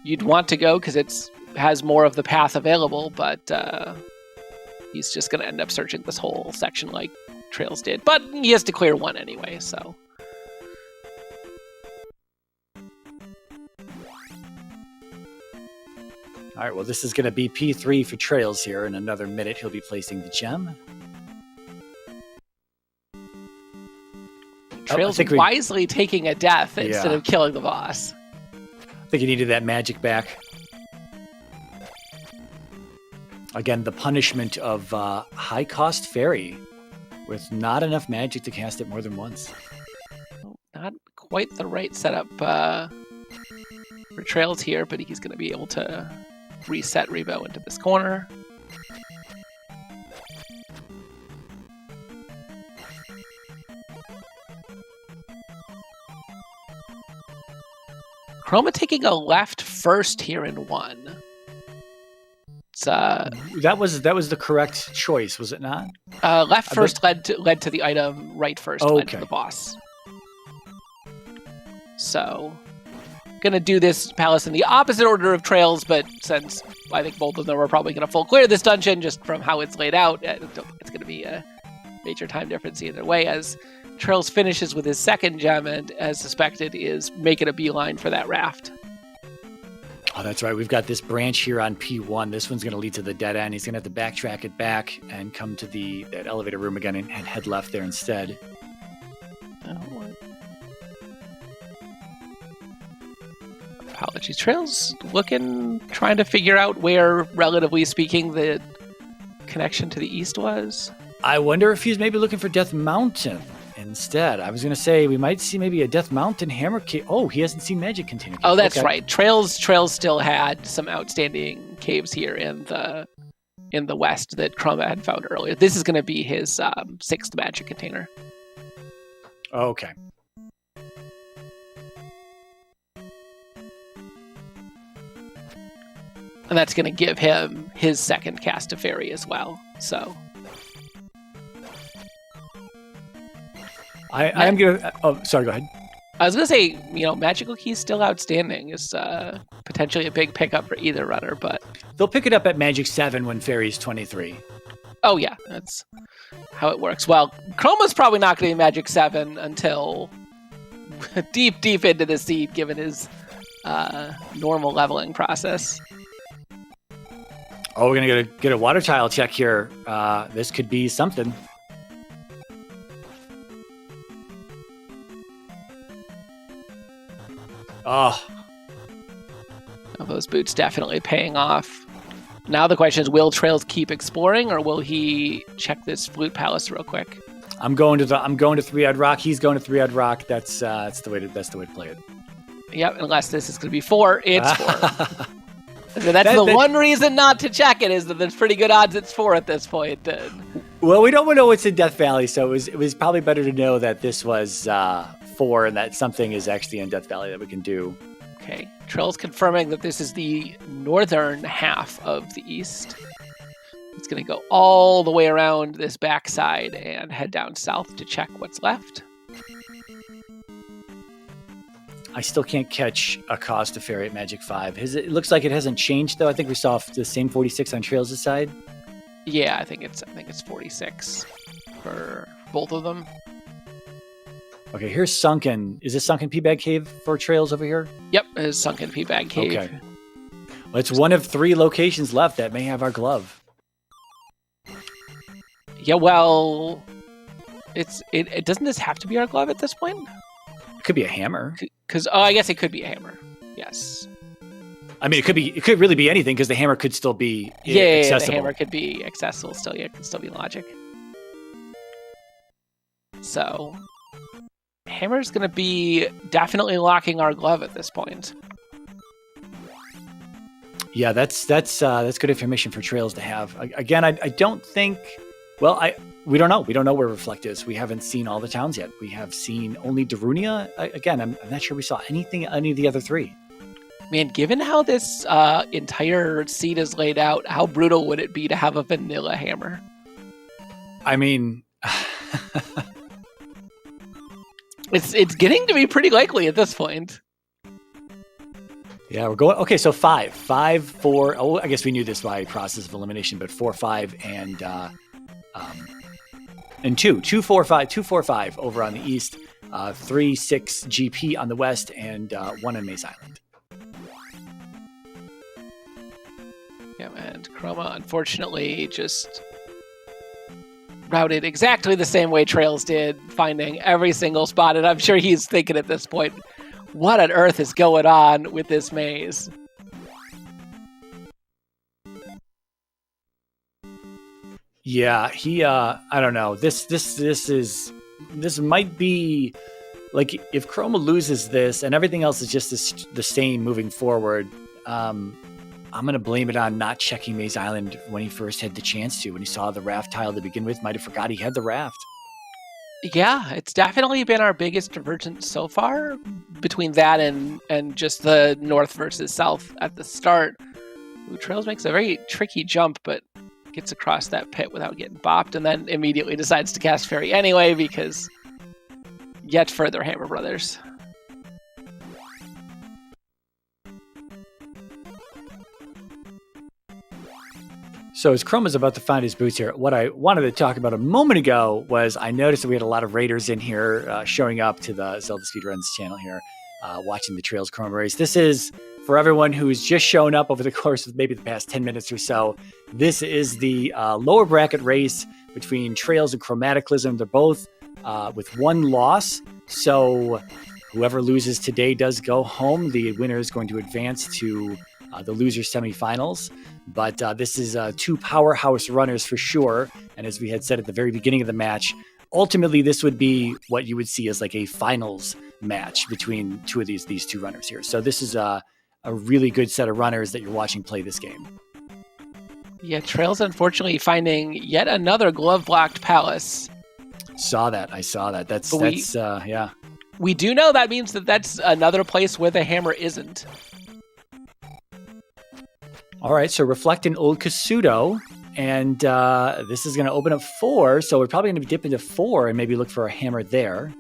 you'd want to go because it has more of the path available. But he's just going to end up searching this whole section like Trails did. But he has to clear one anyway, so. All right, well, this is going to be P3 for Trails here. In another minute, he'll be placing the gem. Trails wisely taking a death instead of killing the boss. I think he needed that magic back. Again, the punishment of high-cost fairy with not enough magic to cast it more than once. Not quite the right setup for Trails here, but he's going to be able to reset Rebo into this corner. Chroma taking a left first here in one. It's, that was the correct choice, was it not? Left first led to the item. Right first led to the boss. So, gonna do this palace in the opposite order of Trails, but since I think both of them are probably gonna full clear this dungeon just from how it's laid out, I don't think it's gonna be major time difference either way, as trail's finishes with his second gem and, as suspected, is making a beeline for that raft. Oh, that's right. We've got this branch here on P1. This one's going to lead to the dead end. He's going to have to backtrack it back and come to that elevator room again and head left there instead. Apologies. Trail's trying to figure out where, relatively speaking, the connection to the east was. I wonder if he's maybe looking for Death Mountain instead. I was going to say we might see maybe a Death Mountain hammer cave. Oh, he hasn't seen Magic Container Cave. Oh, that's right. Trails still had some outstanding caves here in the west that Chroma had found earlier. This is going to be his sixth Magic Container. Okay. And that's going to give him his second cast of Fairy as well. So I am going to... Oh, sorry, go ahead. I was going to say, Magical Key's still outstanding. Is potentially a big pickup for either runner, but... They'll pick it up at Magic 7 when Fairy's 23. Oh, yeah. That's how it works. Well, Chroma's probably not going to be Magic 7 until deep into the seed, given his normal leveling process. Oh, we're going to get a water tile check here. This could be something. Oh. Well, those boots definitely paying off. Now the question is, will Trails keep exploring, or will he check this Flute Palace real quick? I'm going to Three-Eyed Rock. He's going to Three-Eyed Rock. That's the way to play it. Yep, unless this is going to be 4, it's 4. That's the one reason not to check it, is that there's pretty good odds it's 4 at this point. Well, we don't know what's in Death Valley, so it was probably better to know that this was 4 and that something is actually in Death Valley that we can do. Okay, Trill's confirming that this is the northern half of the east. It's going to go all the way around this backside and head down south to check what's left. I still can't catch a cost of Fairy at Magic 5. It looks like it hasn't changed, though. I think we saw the same 46 on Trails' side. Yeah, I think it's 46 for both of them. Okay, here's Sunken. Is this Sunken Peabag Cave for Trails over here? Yep, it's Sunken Peabag Cave. Okay. Well, it's one of 3 locations left that may have our glove. Yeah, well, it doesn't this have to be our glove at this point? It could be a hammer. Because I guess it could be a hammer. Yes. I mean, it could really be anything, because the hammer could still be accessible. Yeah, the hammer could be accessible still. Yeah, it could still be logic. So, hammer's going to be definitely locking our glove at this point. Yeah, that's good information for Trails to have. Again, I don't think. Well, we don't know. We don't know where Reflect is. We haven't seen all the towns yet. We have seen only Darunia. Again, I'm not sure we saw any of the other 3. Man, given how this entire seed is laid out, how brutal would it be to have a vanilla hammer? I mean, it's getting to be pretty likely at this point. Yeah, we're going. Okay, so 5, 4. Oh, I guess we knew this by process of elimination, but 4, 5, and 2, 2, 4, 5, 2, 4, 5 over on the east, 3, 6 GP on the west, and 1 on Maze Island. Yeah, and Chroma unfortunately just routed exactly the same way Trails did, finding every single spot, and I'm sure he's thinking at this point, what on earth is going on with this maze? Yeah, he I don't know. This might be like, if Chroma loses this and everything else is just the same moving forward, I'm going to blame it on not checking Maze Island when he first had the chance to. When he saw the raft tile to begin with, might have forgot he had the raft. Yeah, it's definitely been our biggest divergence so far between that and just the north versus south at the start. Ooh, Trails makes a very tricky jump, but gets across that pit without getting bopped, and then immediately decides to cast Fairy anyway, because yet further Hammer Brothers. So as Chroma's about to find his boots here, what I wanted to talk about a moment ago was I noticed that we had a lot of raiders in here showing up to the Zelda Speedruns channel here, watching the Trails Chroma race. This is, for everyone who's just shown up over the course of maybe the past 10 minutes or so, this is the lower bracket race between Trails and Chromataclysm. They're both with one loss, so whoever loses today does go home. The winner is going to advance to the loser semifinals. But this is two powerhouse runners for sure. And as we had said at the very beginning of the match, ultimately this would be what you would see as like a finals match between two of these two runners here. So this is a really good set of runners that you're watching play this game. Yeah, Trails unfortunately finding yet another glove-blocked palace. I saw that. That's yeah. We do know that means that that's another place where the hammer isn't. All right, so reflect an old Kasuto, and this is going to open up 4, so we're probably going to dip into 4 and maybe look for a hammer there.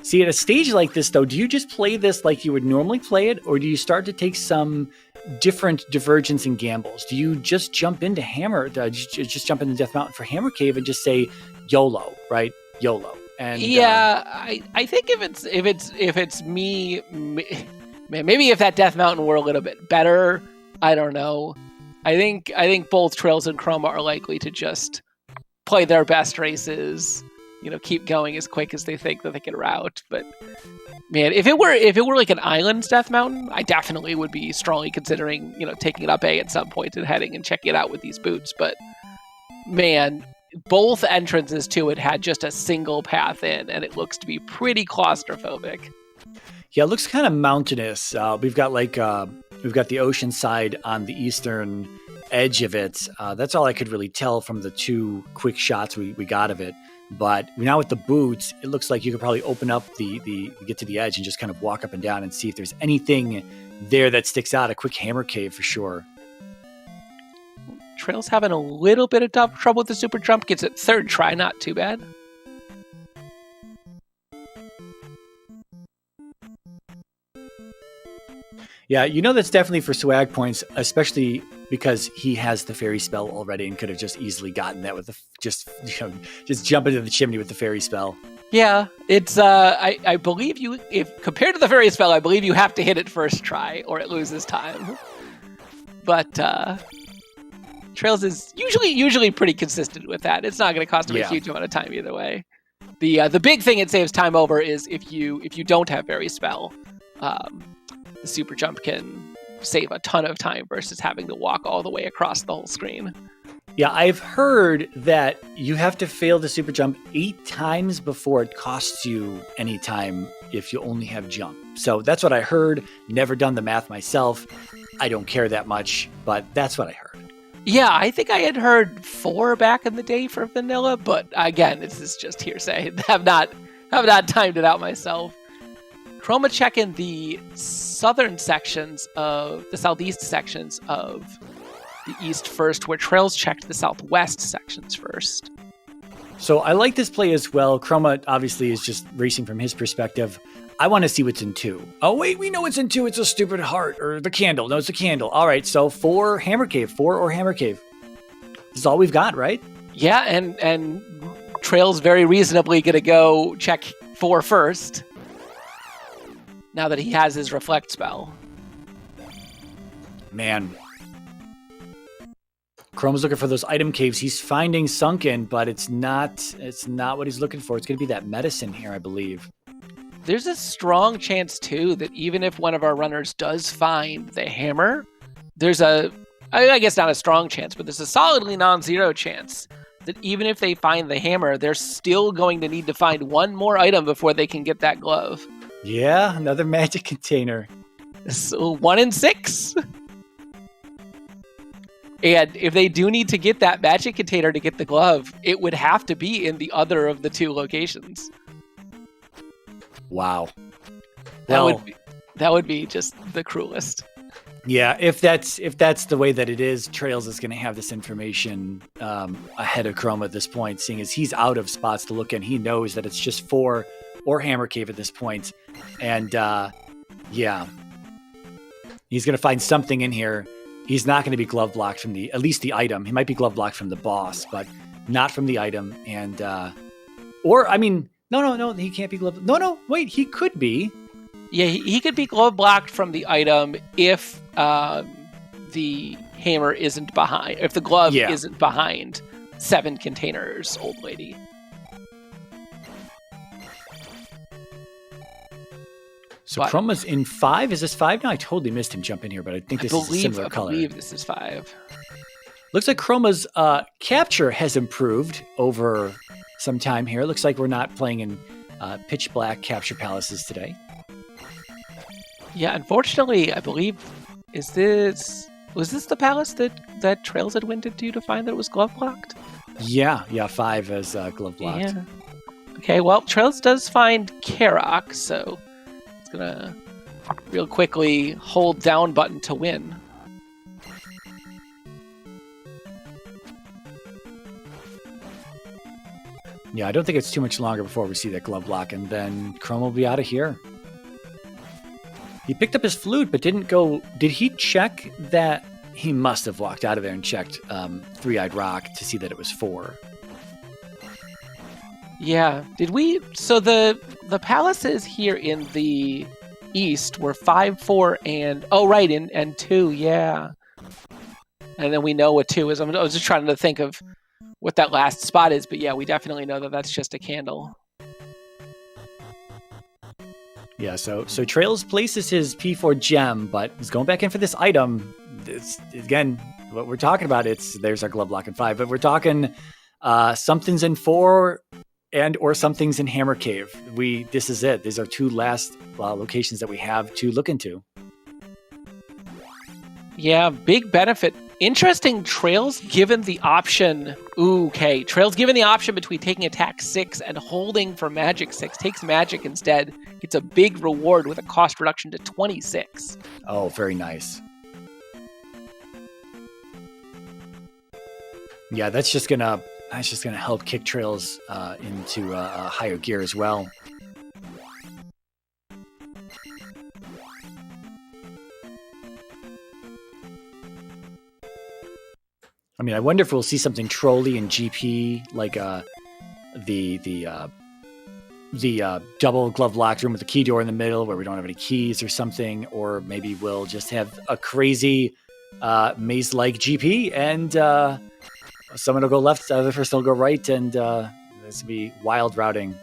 See, at a stage like this, though, do you just play this like you would normally play it, or do you start to take some different divergence and gambles? Do you just jump into hammer, just jump into Death Mountain for Hammer Cave and just say YOLO, right? YOLO. And yeah, I think if it's me, maybe if that Death Mountain were a little bit better, I don't know. I think both Trails and Chroma are likely to just play their best races, keep going as quick as they think that they can route. But man, if it were like an island Death Mountain, I definitely would be strongly considering, taking it up A at some point and heading and checking it out with these boots. But man, both entrances to it had just a single path in, and it looks to be pretty claustrophobic. Yeah, it looks kind of mountainous. We've got the ocean side on the eastern edge of it. That's all I could really tell from the 2 quick shots we got of it. But now with the boots, it looks like you could probably open up get to the edge and just kind of walk up and down and see if there's anything there that sticks out. A quick hammer cave for sure. Trail's having a little bit of trouble with the super jump. Gets it 3rd try, not too bad. Yeah, that's definitely for swag points, especially because he has the fairy spell already and could have just easily gotten that with just jump into the chimney with the fairy spell. Yeah, it's I believe if compared to the fairy spell, I believe you have to hit it 1st try or it loses time. But Trails is usually pretty consistent with that. It's not going to cost him a huge amount of time either way. The big thing it saves time over is if you don't have fairy spell. The super jump can save a ton of time versus having to walk all the way across the whole screen. Yeah, I've heard that you have to fail the super jump 8 times before it costs you any time if you only have jump. So that's what I heard. Never done the math myself. I don't care that much, but that's what I heard. Yeah, I think I had heard 4 back in the day for vanilla, but again, this is just hearsay. Have not timed it out myself. Chroma checking the southeast sections of the east first, where Trails checked the southwest sections first. So I like this play as well. Chroma obviously is just racing from his perspective. I want to see what's in 2. Oh wait, we know what's in 2. It's a stupid heart or the candle. No, it's a candle. All right, so 4 Hammer Cave, 4 or Hammer Cave. This is all we've got, right? Yeah, and Trails very reasonably going to go check 4 first. Now that he has his reflect spell. Man. Chrome's looking for those item caves. He's finding sunken, but it's not what he's looking for. It's going to be that medicine here, I believe. There's a strong chance, too, that even if one of our runners does find the hammer, there's I guess not a strong chance, but there's a solidly non-zero chance that even if they find the hammer, they're still going to need to find one more item before they can get that glove. Yeah, another magic container. So 1 in 6. And if they do need to get that magic container to get the glove, it would have to be in the other of the 2 locations. Wow. That would be just the cruelest. Yeah, if that's the way that it is, Trails is going to have this information ahead of Chroma at this point, seeing as he's out of spots to look in. He knows that it's just 4 or Hammer Cave at this point. And yeah, he's going to find something in here. he's not going to be glove blocked from at least the item. He might be glove blocked from the boss, but not from the item. And, no, he can't be glove. No, wait, he could be. Yeah, he could be glove blocked from the item if the hammer isn't behind, if the glove isn't behind 7 containers, old lady. So Chroma's in 5. Is this 5 now? I totally missed him jump in here, but I think this is a similar color. I believe this is 5. Looks like Chroma's capture has improved over some time here. Looks like we're not playing in pitch black capture palaces today. Yeah, unfortunately, I believe, was this the palace that traiLZ had went into to find that it was glove blocked? Yeah, 5 is glove blocked. Yeah. Okay, well, traiLZ does find Karak, so it's gonna real quickly hold down button to win. Yeah, I don't think it's too much longer before we see that glove block, and then Chrome will be out of here. He picked up his flute, but didn't go... Did he check that? He must have walked out of there and checked Three-Eyed Rock to see that it was 4. Yeah. Did we... So the palaces here in the east were 5, 4, and... Oh, right, and 2, yeah. And then we know what 2 is. I was just trying to think of what that last spot is, but yeah, we definitely know that that's just a candle. Yeah, so traiLZ places his P4 gem, but he's going back in for this item. Again, what we're talking about, there's our glove block in 5, but we're talking something's in 4 and or something's in Hammer Cave. This is it. These are 2 last locations that we have to look into. Yeah, big benefit. Interesting, traiLZ given the option. traiLZ given the option between taking attack 6 and holding for magic 6. Takes magic instead. Gets a big reward with a cost reduction to 26. Oh, very nice. Yeah, that's just gonna help kick traiLZ into a higher gear as well. I mean, I wonder if we'll see something trolly and GP, like the double glove locked room with the key door in the middle where we don't have any keys or something, or maybe we'll just have a crazy maze-like GP and someone will go left, the other person will go right, and this will be wild routing.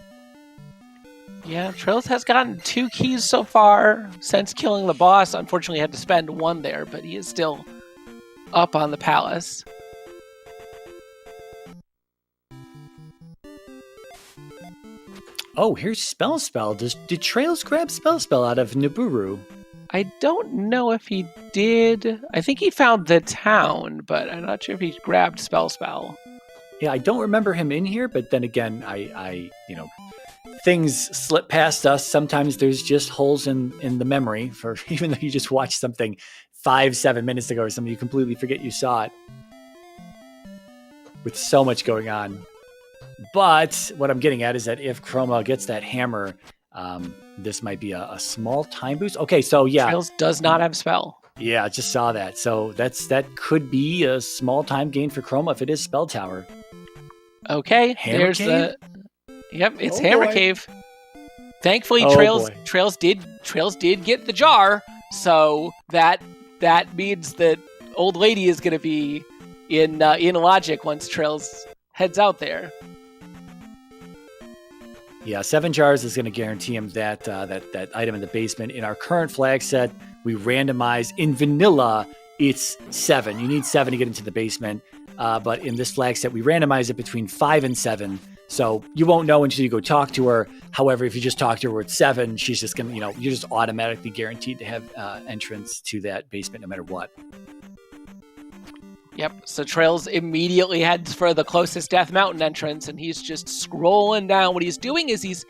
Yeah, traiLZ has gotten 2 keys so far since killing the boss. Unfortunately, had to spend 1 there, but he is still up on the palace. Oh, here's Spell. Did traiLZ grab Spell out of Nibiru? I don't know if he did. I think he found the town, but I'm not sure if he grabbed Spell. Yeah, I don't remember him in here, but then again, I things slip past us. Sometimes there's just holes in the memory for even though you just watched something 5-7 minutes ago or something, you completely forget you saw it. With so much going on. But what I'm getting at is that if Chroma gets that hammer, this might be a small time boost. Okay, so yeah. traiLZ does not have Spell. Yeah, I just saw that. So that could be a small time gain for Chroma if it is Spell Tower. Okay, Hammer there's Cave? it's Hammer boy. Cave. Thankfully, traiLZ did get the jar, so that means that old lady is going to be in logic once traiLZ heads out there. Yeah, 7 jars is going to guarantee him that item in the basement. In our current flag set, we randomize. In vanilla, it's 7. You need 7 to get into the basement. But in this flag set, we randomize it between 5 and 7. So you won't know until you go talk to her. However, if you just talk to her with 7, she's just going to, you're just automatically guaranteed to have entrance to that basement no matter what. Yep, so traiLZ immediately heads for the closest Death Mountain entrance, and he's just scrolling down. What he's doing is he's,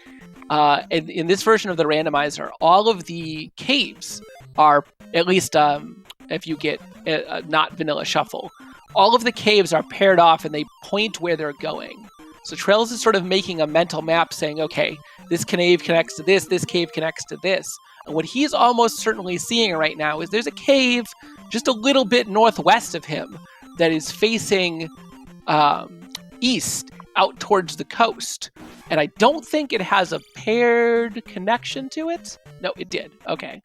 in this version of the randomizer, all of the caves are, at least if you get not vanilla shuffle, all of the caves are paired off and they point where they're going. So traiLZ is sort of making a mental map saying, okay, this cave connects to this cave connects to this. And what he's almost certainly seeing right now is there's a cave just a little bit northwest of him that is facing east out towards the coast. And I don't think it has a paired connection to it. No, it did. Okay.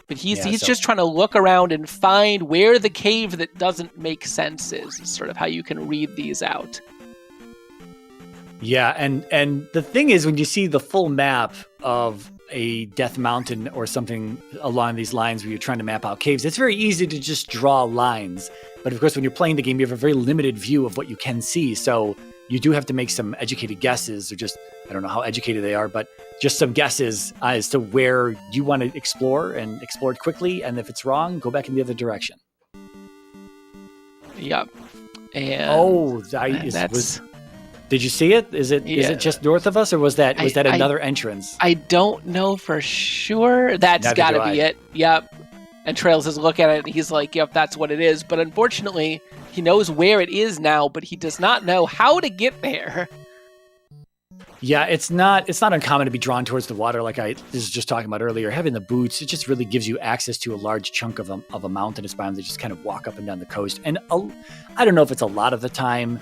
But he's just trying to look around and find where the cave that doesn't make sense is sort of how you can read these out. Yeah, and the thing is, when you see the full map of a Death Mountain or something along these lines where you're trying to map out caves, it's very easy to just draw lines. But of course, when you're playing the game, you have a very limited view of what you can see. So you do have to make some educated guesses, or just, I don't know how educated they are, but just some guesses as to where you want to explore and explore it quickly. And if it's wrong, go back in the other direction. Yep. And did you see it? Is it just north of us, or was that another entrance? I don't know for sure. That's got to be it. Yep. And traiLZ is looking at it, and he's like, "Yep, that's what it is." But unfortunately, he knows where it is now, but he does not know how to get there. Yeah, it's not uncommon to be drawn towards the water, like I was just talking about earlier. Having the boots, it just really gives you access to a large chunk of a mountainous biome that just kind of walk up and down the coast. And I don't know if it's a lot of the time.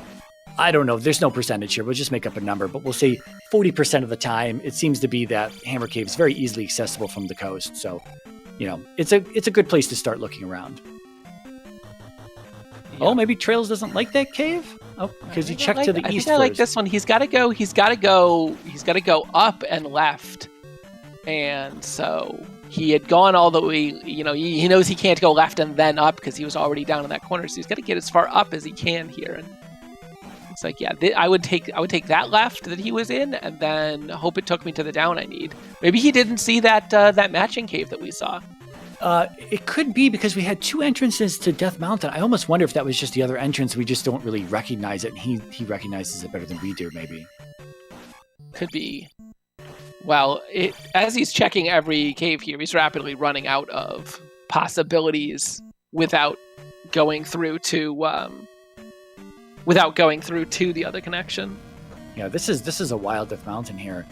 I don't know. There's no percentage here. We'll just make up a number, but we'll say 40% of the time, it seems to be that Hammer Cave is very easily accessible from the coast. So, it's a good place to start looking around. Yeah. Oh, maybe traiLZ doesn't like that cave? Oh, because he checked to the east. I like this one. He's got to go up and left. And so he had gone all the way, he knows he can't go left and then up because he was already down in that corner. So he's got to get as far up as he can here. And it's like, I would take that left that he was in, and then hope it took me to the down I need. Maybe he didn't see that matching cave that we saw. It could be because we had two entrances to Death Mountain. I almost wonder if that was just the other entrance. We just don't really recognize it, and he recognizes it better than we do, maybe. Could be. Well, as he's checking every cave here, he's rapidly running out of possibilities without going through to the other connection. Yeah, this is a wild Death Mountain here.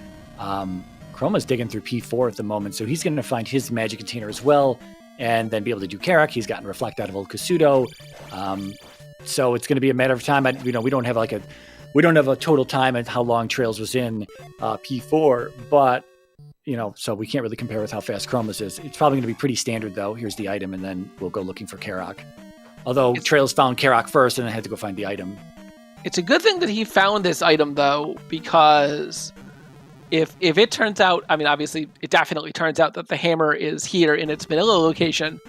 Chroma's digging through P4 at the moment, so he's going to find his magic container as well, and then be able to do Karak. He's gotten Reflect out of Old Kasudo, so it's going to be a matter of time. We don't have a total time at how long traiLZ was in P4, but so we can't really compare with how fast Chroma's is. It's probably going to be pretty standard though. Here's the item, and then we'll go looking for Karak. Although traiLZ found Karak first, and then had to go find the item. It's a good thing that he found this item though, because if it turns out, obviously it definitely turns out that the hammer is here in its Manila location.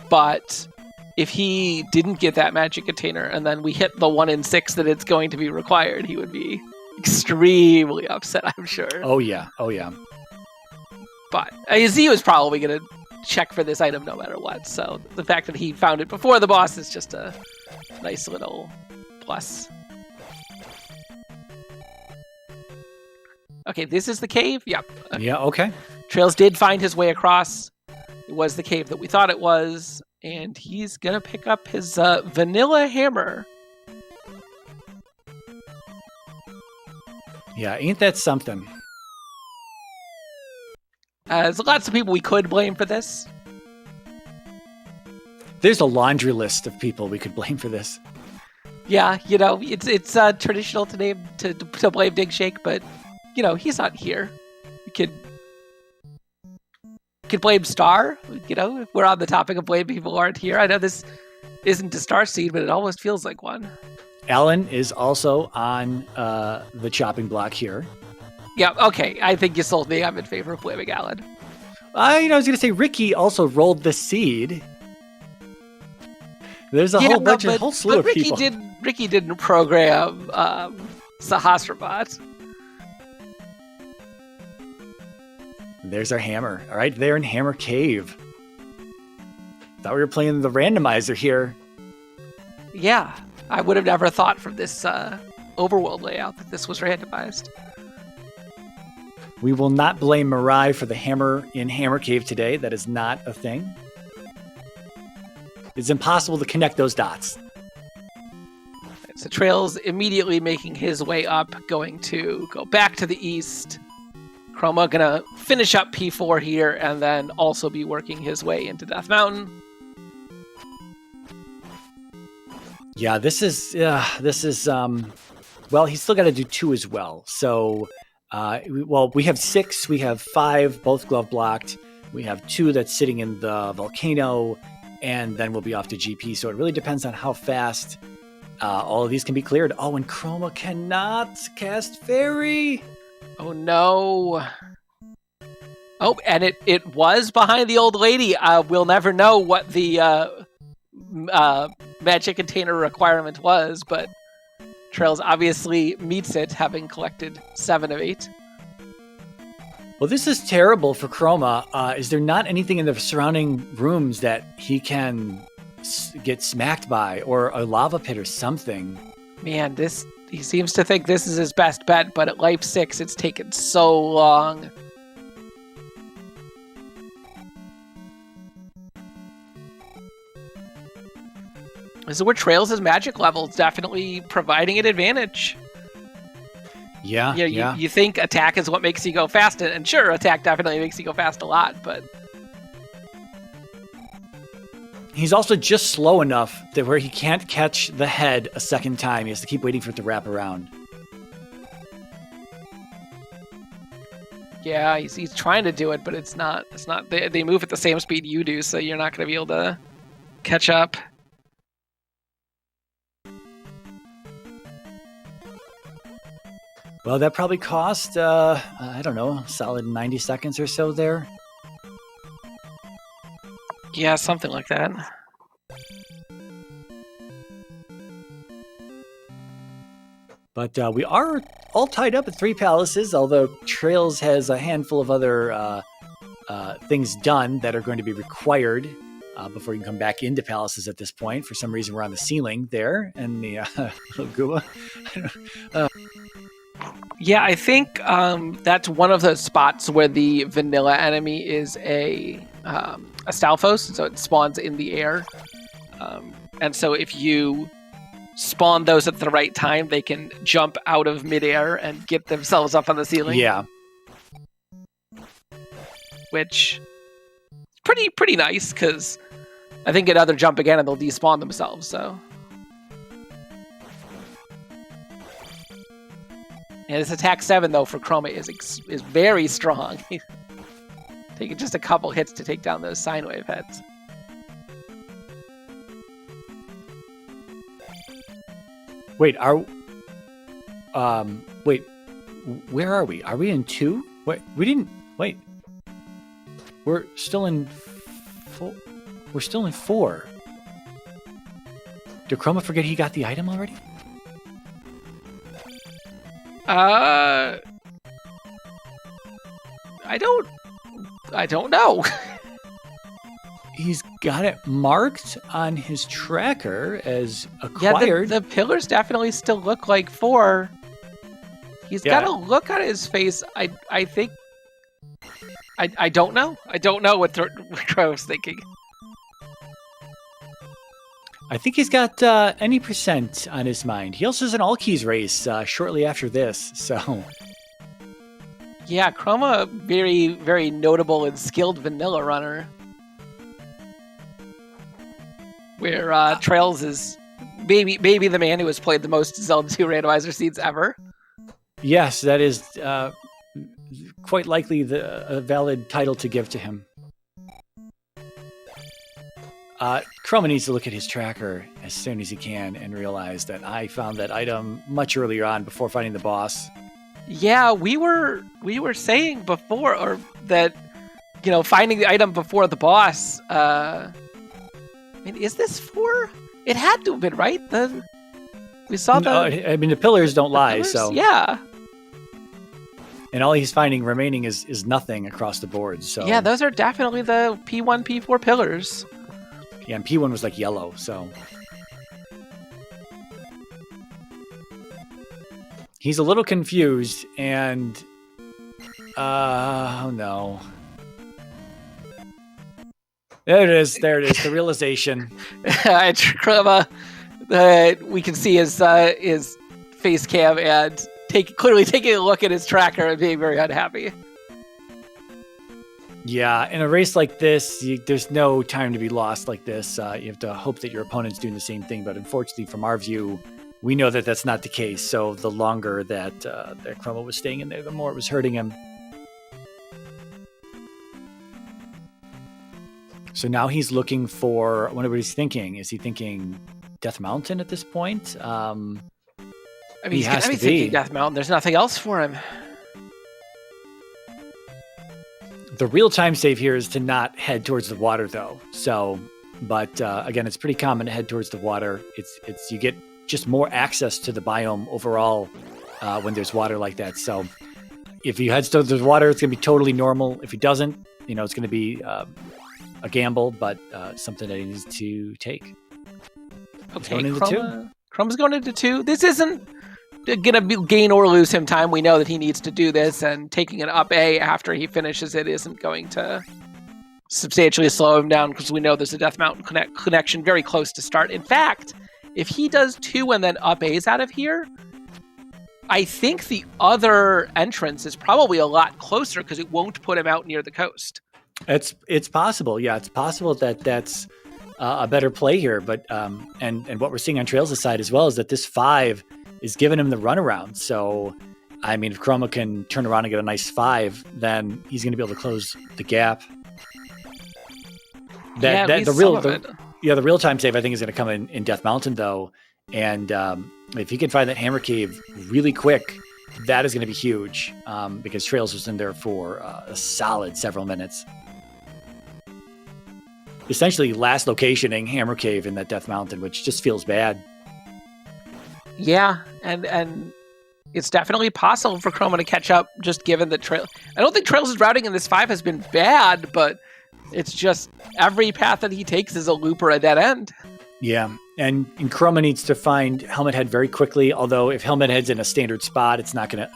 But if he didn't get that magic container and then we hit the 1 in 6 that it's going to be required, he would be extremely upset, I'm sure. Oh yeah. But Z was probably going to check for this item no matter what. So the fact that he found it before the boss is just a nice little plus. Okay, this is the cave? Yep. Yeah, okay. traiLZ did find his way across. It was the cave that we thought it was, and he's going to pick up his vanilla hammer. Yeah, ain't that something? There's lots of people we could blame for this. There's a laundry list of people we could blame for this. Yeah, it's traditional to blame Dig Shake, but he's not here. We could blame Star. If we're on the topic of blaming people who aren't here. I know this isn't a Star seed, but it almost feels like one. Alan is also on the chopping block here. Yeah, okay. I think you sold me. I'm in favor of blaming Alan. I was going to say Ricky also rolled the seed. There's a whole slew of people. Ricky didn't program Sahasrabot. There's our hammer. All right, there in Hammer Cave. Thought we were playing the randomizer here. Yeah, I would have never thought from this overworld layout that this was randomized. We will not blame Mirai for the hammer in Hammer Cave today. That is not a thing. It's impossible to connect those dots. So traiLZ immediately making his way up, going to go back to the east, Chroma gonna finish up P4 here and then also be working his way into Death Mountain. Yeah, this is well, he's still got to do 2 as well. So, we have 6, we have 5, both glove blocked. We have 2 that's sitting in the volcano, and then we'll be off to GP. So it really depends on how fast all of these can be cleared. Oh, and Chroma cannot cast Fairy. Oh no. Oh, and it was behind the old lady. We'll never know what the magic container requirement was, but traiLZ obviously meets it, having collected 7 of 8. Well, this is terrible for Chroma. Is there not anything in the surrounding rooms that he can get smacked by, or a lava pit or something? Man, he seems to think this is his best bet, but at life 6, it's taken so long. This is where traiLZ's magic level is definitely providing an advantage. Yeah. You think attack is what makes you go fast, and sure, attack definitely makes you go fast a lot, but he's also just slow enough that where he can't catch the head a second time. He has to keep waiting for it to wrap around. Yeah, he's trying to do it, but it's not. They move at the same speed you do, so you're not going to be able to catch up. Well, that probably cost, I don't know, a solid 90 seconds or so there. Yeah, something like that. But we are all tied up at 3 palaces, although traiLZ has a handful of other things done that are going to be required before you can come back into palaces at this point. For some reason, we're on the ceiling there, and the little Gua. Yeah, I think that's one of those spots where the vanilla enemy is a Stalfos, so it spawns in the air. And so if you spawn those at the right time, they can jump out of midair and get themselves up on the ceiling. Yeah. Which is pretty nice, because I think another jump again and they'll despawn themselves, so... And this attack 7, though, for Chroma is very strong. Taking just a couple hits to take down those sine wave heads. Wait, where are we? Are we in 2? Wait, we didn't... Wait. We're still in 4. We're still in 4. Did Chroma forget he got the item already? I don't know. He's got it marked on his tracker as acquired. Yeah, the pillars definitely still look like 4. He's got a look on his face. I think. I don't know. I don't know what Cro's thinking. I think he's got any percent on his mind. He also has an all keys race shortly after this, so. Yeah, Chroma, very, very notable and skilled vanilla runner. Where traiLZ is maybe the man who has played the most Zelda 2 randomizer seeds ever. Yes, that is quite likely a valid title to give to him. Chroma needs to look at his tracker as soon as he can and realize that I found that item much earlier on before finding the boss. Yeah, we were saying before, or that, finding the item before the boss. I mean, is this 4? It had to have been, right? We saw the pillars don't lie, pillars? so yeah. And all he's finding remaining is nothing across the board. So yeah, those are definitely the P1, P4 pillars. Yeah, and P1 was like yellow, so he's a little confused, and oh no. There it is, the realization. Chroma, we can see his face cam and clearly taking a look at his tracker and being very unhappy. Yeah, in a race like this, there's no time to be lost like this. You have to hope that your opponent's doing the same thing. But unfortunately, from our view, we know that that's not the case. So the longer that that Chroma was staying in there, the more it was hurting him. So now he's looking for, I wonder what he's thinking. Is he thinking Death Mountain at this point? I mean, he's got to be thinking Death Mountain. There's nothing else for him. The real time save here is to not head towards the water, though. So, but again, it's pretty common to head towards the water. It's you get just more access to the biome overall when there's water like that. So, if he heads towards the water, it's going to be totally normal. If he doesn't, it's going to be a gamble, but something that he needs to take. Okay, Chroma's going into 2. This isn't going to gain or lose him time. We know that he needs to do this, and taking an up A after he finishes it isn't going to substantially slow him down, because we know there's a Death Mountain connection very close to start. In fact, if he does 2 and then up A's out of here, I think the other entrance is probably a lot closer, because it won't put him out near the coast. It's possible. Yeah, it's possible that that's a better play here. But and what we're seeing on traiLZ's side as well is that this 5 is giving him the runaround. So, I mean, if Chroma can turn around and get a nice 5, then he's going to be able to close the gap. The real time save I think is going to come in Death Mountain though, and if he can find that hammer cave really quick, that is going to be huge because traiLZ was in there for a solid several minutes. Essentially, last locationing hammer cave in that Death Mountain, which just feels bad. Yeah, and it's definitely possible for Chroma to catch up, just given that I don't think traiLZ's routing in this 5 has been bad, but it's just every path that he takes is a loop or a dead end. Yeah, and Chroma needs to find Helmet Head very quickly. Although if Helmet Head's in a standard spot, it's not gonna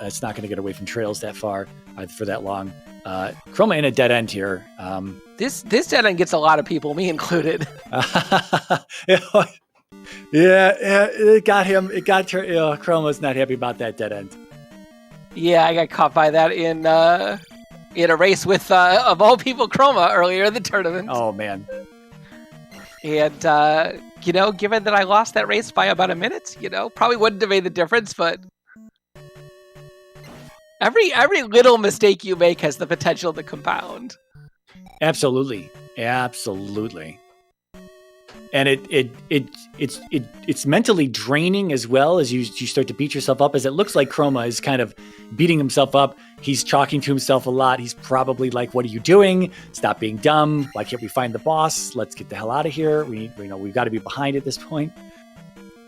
get away from traiLZ that far for that long. Chroma in a dead end here. This dead end gets a lot of people, me included. Yeah, it got him. It got Chroma's not happy about that dead end. Yeah, I got caught by that in a race with of all people Chroma earlier in the tournament. Oh man! And given that I lost that race by about a minute, probably wouldn't have made the difference. But every little mistake you make has the potential to compound. Absolutely. And it's mentally draining as well as you start to beat yourself up, as it looks like Chroma is kind of beating himself up. He's talking to himself a lot. He's probably like, "What are you doing? Stop being dumb. Why can't we find the boss? Let's get the hell out of here. We've got to be behind at this point."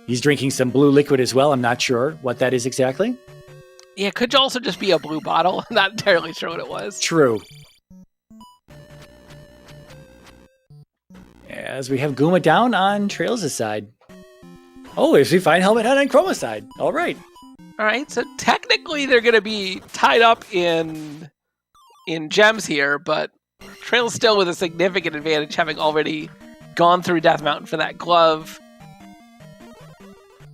He's drinking some blue liquid as well. I'm not sure what that is exactly. Yeah, it could also just be a blue bottle. I'm not entirely sure what it was. True. As we have Guma down on traiLZ's side. Oh, as we find Helmet Head on Chroma's side. All right. So technically they're going to be tied up in gems here, but traiLZ still with a significant advantage, having already gone through Death Mountain for that glove.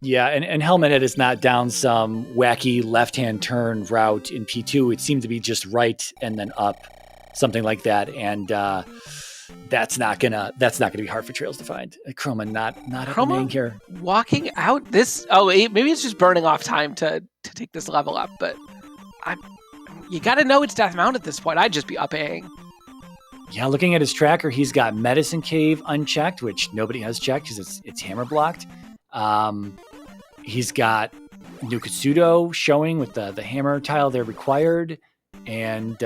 Yeah, and Helmet Head is not down some wacky left-hand turn route in P2. It seemed to be just right and then up, something like that. And that's not gonna be hard for traiLZ to find. Chroma not happening here. Walking out this. Oh, maybe it's just burning off time to take this level up. But you got to know it's Death Mountain at this point. I'd just be up Aing. Yeah, looking at his tracker, he's got Medicine Cave unchecked, which nobody has checked because it's hammer blocked. He's got Nukatsudo showing with the hammer tile there required, and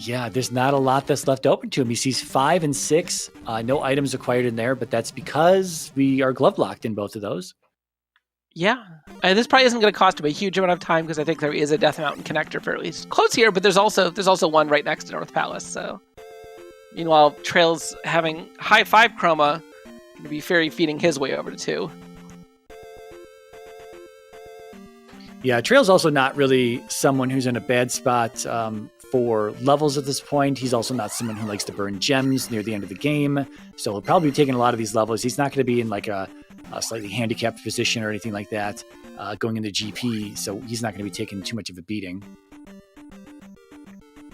yeah, there's not a lot that's left open to him. He sees 5 and 6, no items acquired in there, but that's because we are glove locked in both of those. Yeah, and this probably isn't going to cost him a huge amount of time because I think there is a Death Mountain connector fairly close here, but there's also one right next to North Palace. So, meanwhile, traiLZ having high 5 Chroma, going to be Fairy feeding his way over to 2. Yeah, traiLZ also not really someone who's in a bad spot for levels at this point. He's also not someone who likes to burn gems near the end of the game, so he'll probably be taking a lot of these levels. He's not going to be in like a slightly handicapped position or anything like that going into GP, so he's not going to be taking too much of a beating.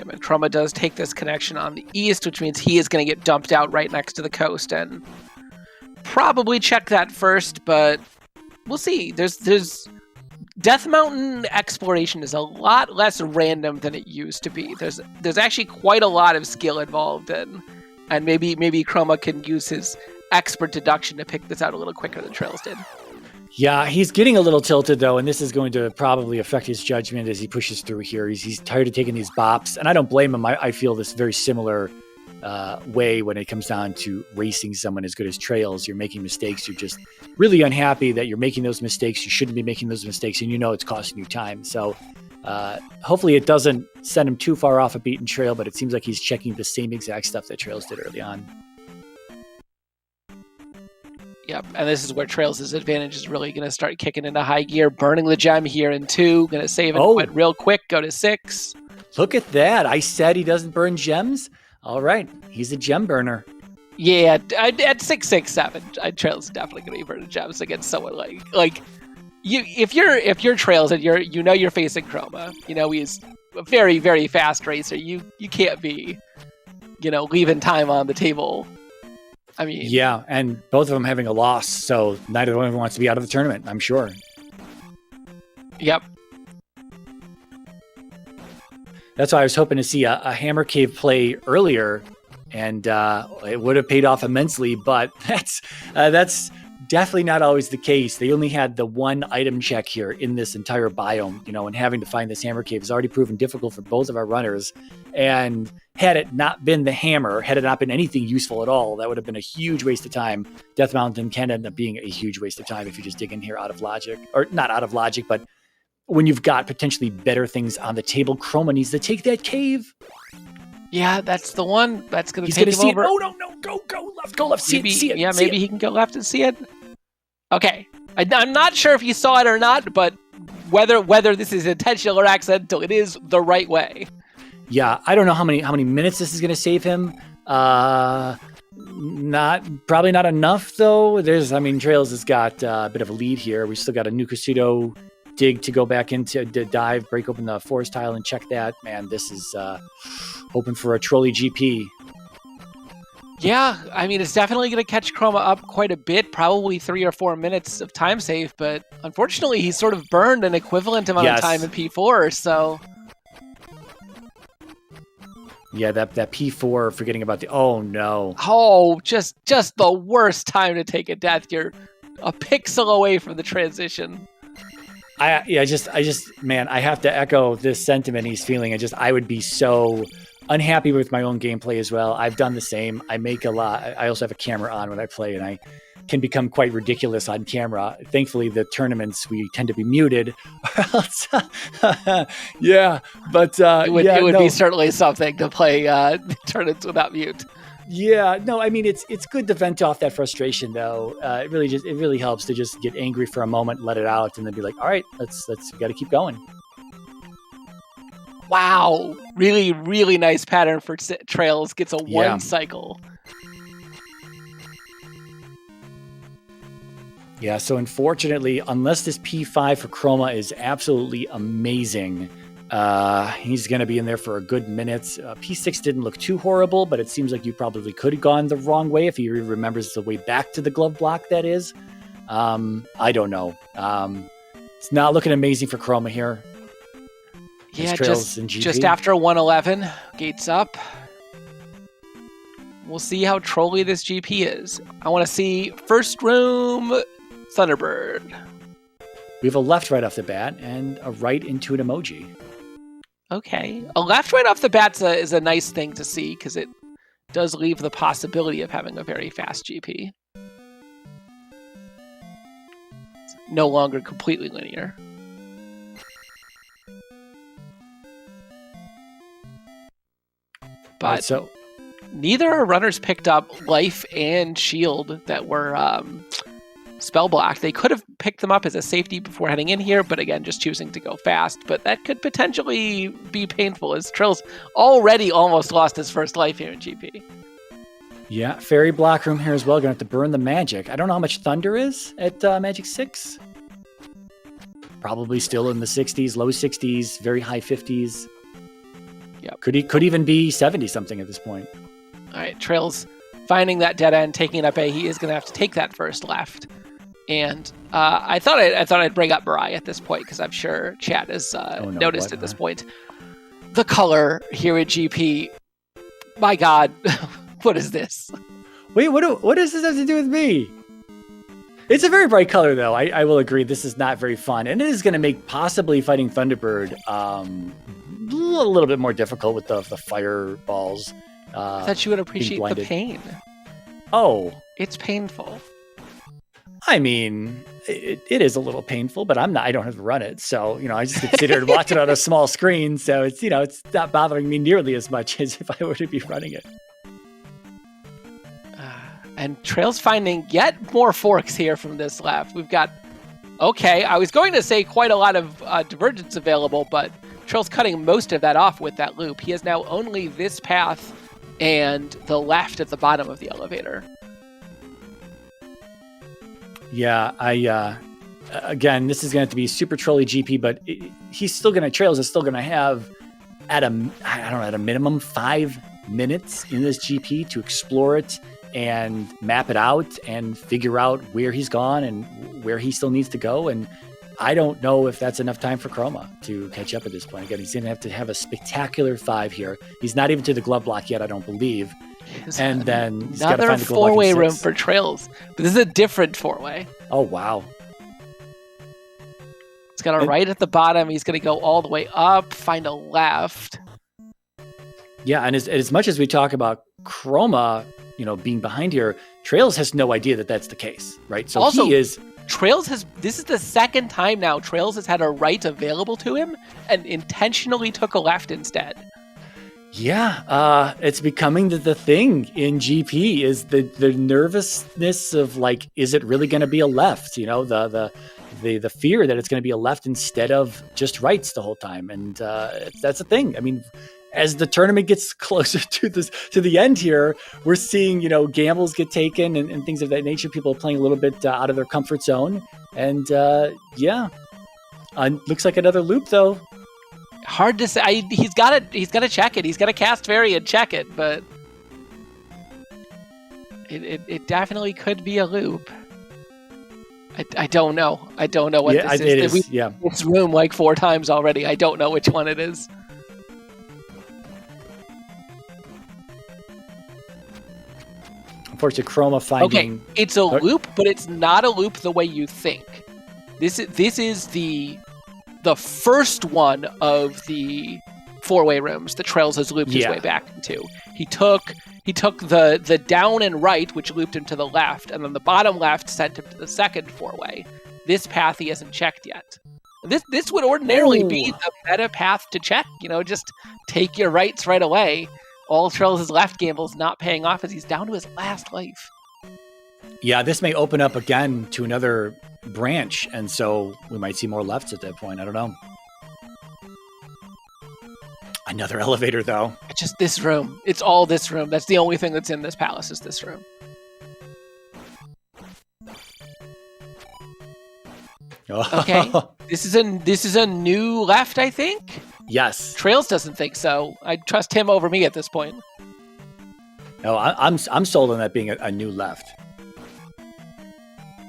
I mean, Chroma does take this connection on the east, which means he is going to get dumped out right next to the coast and probably check that first, but we'll see. There's Death Mountain exploration is a lot less random than it used to be. There's actually quite a lot of skill involved, and maybe Chroma can use his expert deduction to pick this out a little quicker than traiLZ did. Yeah, he's getting a little tilted, though, and this is going to probably affect his judgment as he pushes through here. He's tired of taking these bops, and I don't blame him. I feel this very similar way when it comes down to racing someone as good as traiLZ. You're making mistakes. You're just really unhappy that you're making those mistakes. You shouldn't be making those mistakes, and you know it's costing you time. So hopefully it doesn't send him too far off a beaten trail, but it seems like he's checking the same exact stuff that traiLZ did early on. Yep, and this is where traiLZ's advantage is really going to start kicking into high gear, burning the gem here in 2, going to save it quite real quick, go to 6. Look at that. I said he doesn't burn gems. All right, he's a gem burner. Yeah, at 6, 6, 7, traiLZ definitely going to be burning gems against someone like you. If you're traiLZ and you're facing Chroma, he's a very, very fast racer. You can't be, leaving time on the table. I mean, yeah, and both of them having a loss, so neither one of them wants to be out of the tournament, I'm sure. Yep. That's why I was hoping to see a Hammer Cave play earlier, and it would have paid off immensely, but that's definitely not always the case. They only had the one item check here in this entire biome, and having to find this Hammer Cave has already proven difficult for both of our runners. And had it not been the hammer, had it not been anything useful at all, that would have been a huge waste of time. Death Mountain can end up being a huge waste of time if you just dig in here out of logic. Or not out of logic, but when you've got potentially better things on the table. Chroma needs to take that cave. Yeah, that's the one. That's going to take him over. Oh, no, go left, see it. Yeah, maybe he can go left and see it. Okay. I'm not sure if you saw it or not, but whether this is intentional or accidental, it is the right way. Yeah, I don't know how many minutes this is going to save him. Probably not enough though. traiLZ has got a bit of a lead here. We still got a Nukasudo dig to go back into, to dive, break open the forest tile and check that. Man, this is hoping for a trolley GP. Yeah, it's definitely going to catch Chroma up quite a bit, probably 3 or 4 minutes of time save, but unfortunately he's sort of burned an equivalent amount of time in P4, so... Yeah, that P4, forgetting about the... Oh, no. Oh, just the worst time to take a death. You're a pixel away from the transition. I have to echo this sentiment he's feeling. I would be so unhappy with my own gameplay as well. I've done the same. I make a lot. I also have a camera on when I play, and I can become quite ridiculous on camera. Thankfully, the tournaments, we tend to be muted. Yeah, but it would be certainly something to play tournaments without mute. Yeah, no, it's good to vent off that frustration though. It really helps to just get angry for a moment, let it out, and then be like, all right, let's got to keep going. Wow, really, really nice pattern for traiLZ. Gets a 1 cycle. Yeah, so unfortunately, unless this P5 for Chroma is absolutely amazing, he's going to be in there for a good minute. P6 didn't look too horrible, but it seems like you probably could have gone the wrong way if he remembers the way back to the glove block, that is. I don't know. It's not looking amazing for Chroma here. Yeah, just after 111, gates up. We'll see how trolly this GP is. I want to see first room Thunderbird. We have a left right off the bat and a right into an emoji. Okay. A left right off the bat is a nice thing to see because it does leave the possibility of having a very fast GP. It's no longer completely linear. But so neither runners picked up life and shield that were spell blocked. They could have picked them up as a safety before heading in here, but again, just choosing to go fast. But that could potentially be painful as traiLZ already almost lost his first life here in GP. Yeah, Fairy Block Room here as well. Going to have to burn the magic. I don't know how much Thunder is at Magic 6. Probably still in the 60s, low 60s, very high 50s. Yeah, Yep. Could even be 70 something at this point. All right, Trail's finding that dead end, taking up A. He is going to have to take that first left. And I thought I'd bring up Mirai at this point because I'm sure chat has noticed at this point. The color here at GP, my God, what is this? Wait, what does this have to do with me? It's a very bright color, though. I will agree. This is not very fun, and it is going to make possibly fighting Thunderbird a little bit more difficult with the fireballs. I thought you would appreciate the pain. Oh, it's painful. I mean, it is a little painful, but I don't have to run it, so I just get sit here and watch it on a small screen. So it's it's not bothering me nearly as much as if I were to be running it. And Trail's finding yet more forks here from this left. We've got, I was going to say quite a lot of divergence available, but Trail's cutting most of that off with that loop. He has now only this path and the left at the bottom of the elevator. Yeah, again, this is going to have to be super trolly GP, but Trails is still going to have at a minimum 5 minutes in this GP to explore it and map it out and figure out where he's gone and where he still needs to go. And I don't know if that's enough time for Chroma to catch up at this point. Again, he's going to have a spectacular 5 here. He's not even to the glove block yet, I don't believe. And then he's got to find the glove block. Another 4-way room for Trails. But this is a different 4-way. Oh, wow. It's got a right at the bottom. He's going to go all the way up, find a left. Yeah, and as much as we talk about Chroma, being behind here, Trails has no idea that that's the case, right? So also, this is the second time now Trails has had a right available to him and intentionally took a left instead. Yeah, it's becoming the thing in GP is the nervousness of is it really going to be a left? The fear that it's going to be a left instead of just rights the whole time, and that's the thing. I mean, as the tournament gets closer to the end here, we're seeing gambles get taken and things of that nature. People are playing a little bit out of their comfort zone, and looks like another loop though. Hard to say. He's got to check it. He's got to cast Fairy and check it, but it definitely could be a loop. I don't know. I don't know what this is. It's room 4 times already. I don't know which one it is. Unfortunately, Chroma finding. Okay, it's a loop, but it's not a loop the way you think. This is the first one of the 4-way rooms that Trails has looped his way back into. He took the down and right, which looped him to the left, and then the bottom left sent him to the second 4-way. This path he hasn't checked yet. This would ordinarily be the meta path to check. Just take your rights right away. All Trails' left gambles not paying off as he's down to his last life. Yeah, this may open up again to another branch, and so we might see more lefts at that point. I don't know. Another elevator, though. It's just this room. It's all this room. That's the only thing that's in this palace is this room. Okay, this is a new left, I think. Yes. Trails doesn't think so. I trust him over me at this point. No, I'm sold on that being a new left.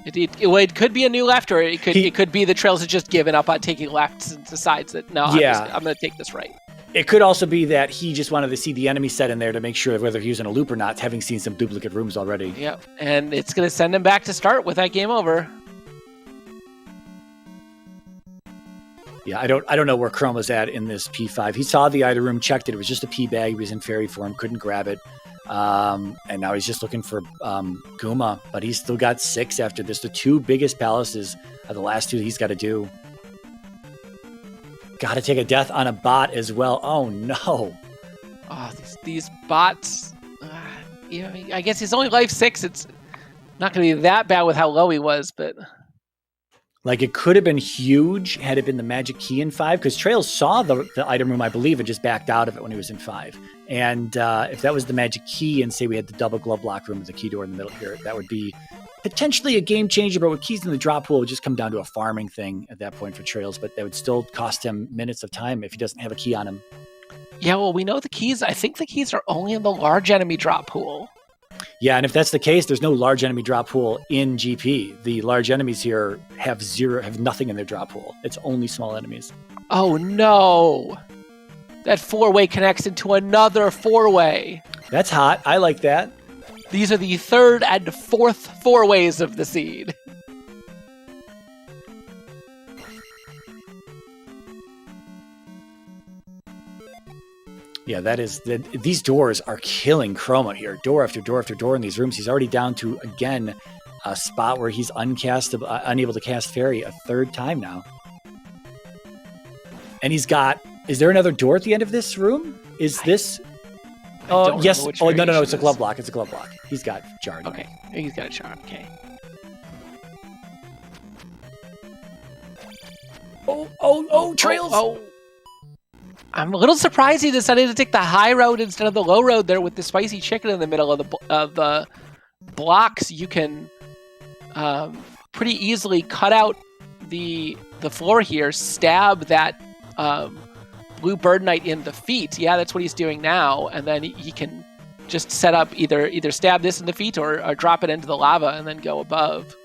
It could be a new left, or it could be the Trails has just given up on taking lefts and decides that no, I'm going to take this right. It could also be that he just wanted to see the enemy set in there to make sure whether he was in a loop or not, having seen some duplicate rooms already. Yeah, and it's going to send him back to start with that game over. Yeah, I don't know where Chroma's at in this P5. He saw the item room, checked it. It was just a P bag. He was in fairy form, couldn't grab it. And now he's just looking for Guma, but he's still got 6 after this. The 2 biggest palaces are the last 2 he's got to do. Got to take a death on a bot as well. Oh, no. Oh, these bots. I guess he's only life 6. It's not going to be that bad with how low he was, but... It could have been huge had it been the magic key in 5, because Trails saw the item room, I believe, and just backed out of it when he was in 5. And if that was the magic key, and say we had the double glove lock room with the key door in the middle here, that would be potentially a game changer. But with keys in the drop pool, it would just come down to a farming thing at that point for Trails. But that would still cost him minutes of time if he doesn't have a key on him. Yeah, well, we know the keys. I think the keys are only in the large enemy drop pool. Yeah, and if that's the case, there's no large enemy drop pool in GP. The large enemies here have nothing in their drop pool. It's only small enemies. Oh no! That 4-way connects into another 4-way. That's hot. I like that. These are the third and fourth 4-ways of the seed. Yeah, these doors are killing Chroma here. Door after door after door in these rooms. He's already down to, again, a spot where he's unable to cast Fairy a third time now. And he's got... Is there another door at the end of this room? Is this... Oh, yes. Oh, no. It's a glove block. It's a glove block. He's got Jarred. Okay. He's got a charm. Okay. Oh, trails. Oh. I'm a little surprised he decided to take the high road instead of the low road there with the spicy chicken in the middle of the blocks. You can pretty easily cut out the floor here, stab that blue bird knight in the feet. Yeah, that's what he's doing now, and then he can just set up either stab this in the feet or drop it into the lava and then go above.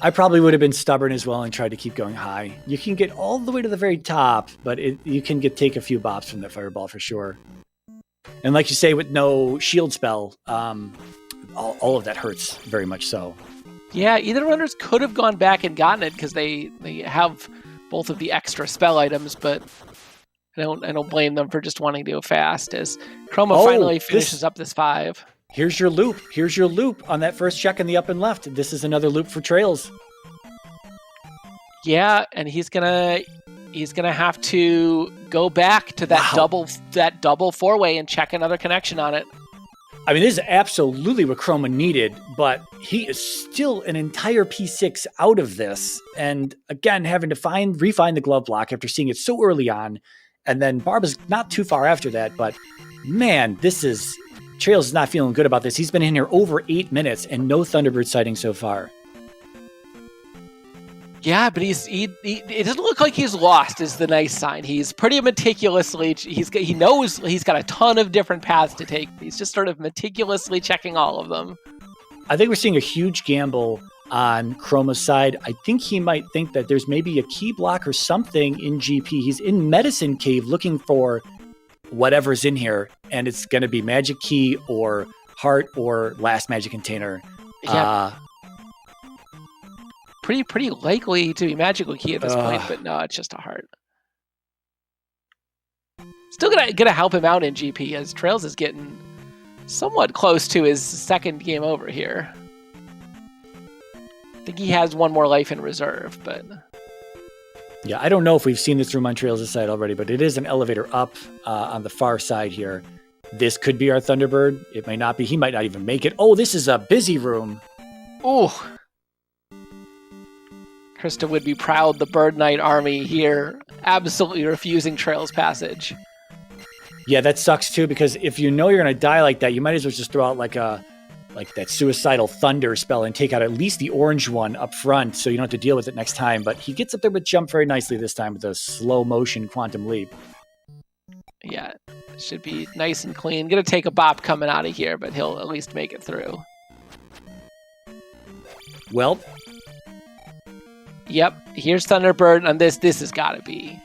I probably would have been stubborn as well and tried to keep going high. You can get all the way to the very top, but you can take a few bops from that fireball for sure. And like you say, with no shield spell, all of that hurts very much so. Yeah, either runners could have gone back and gotten it because they have both of the extra spell items, but I don't blame them for just wanting to go fast as Chroma finally finishes up this 5. Here's your loop. Here's your loop on that first check in the up and left. This is another loop for trails. Yeah, and he's gonna have to go back to that double 4-way and check another connection on it. I mean, this is absolutely what Chroma needed, but he is still an entire P6 out of this. And again, having to refine the glove block after seeing it so early on. And then Barb is not too far after that, but man, Trails is not feeling good about this. He's been in here over 8 minutes and no Thunderbird sighting so far. Yeah, but it doesn't look like he's lost is the nice sign. He's pretty meticulously, he knows he's got a ton of different paths to take. He's just sort of meticulously checking all of them. I think we're seeing a huge gamble on Chroma's side. I think he might think that there's maybe a key block or something in GP. He's in Medicine Cave looking for whatever's in here, and it's going to be Magic Key or Heart or Last Magic Container. Yeah. Pretty likely to be Magical Key at this point, but no, it's just a Heart. Still gonna help him out in GP as Trails is getting somewhat close to his second game over here. I think he has one more life in reserve, but... Yeah, I don't know if we've seen this room on Trails' side already, but it is an elevator up on the far side here. This could be our Thunderbird. It may not be. He might not even make it. Oh, this is a busy room. Ooh. Krista would be proud. The Bird Knight army here absolutely refusing Trails passage. Yeah, that sucks too, because if you know you're going to die like that, you might as well just throw out like that suicidal thunder spell and take out at least the orange one up front so you don't have to deal with it next time. But he gets up there with jump very nicely this time with a slow motion quantum leap. Yeah, should be nice and clean. Gonna take a bop coming out of here, but he'll at least make it through. Well. Yep, here's Thunderbird, and this has got to be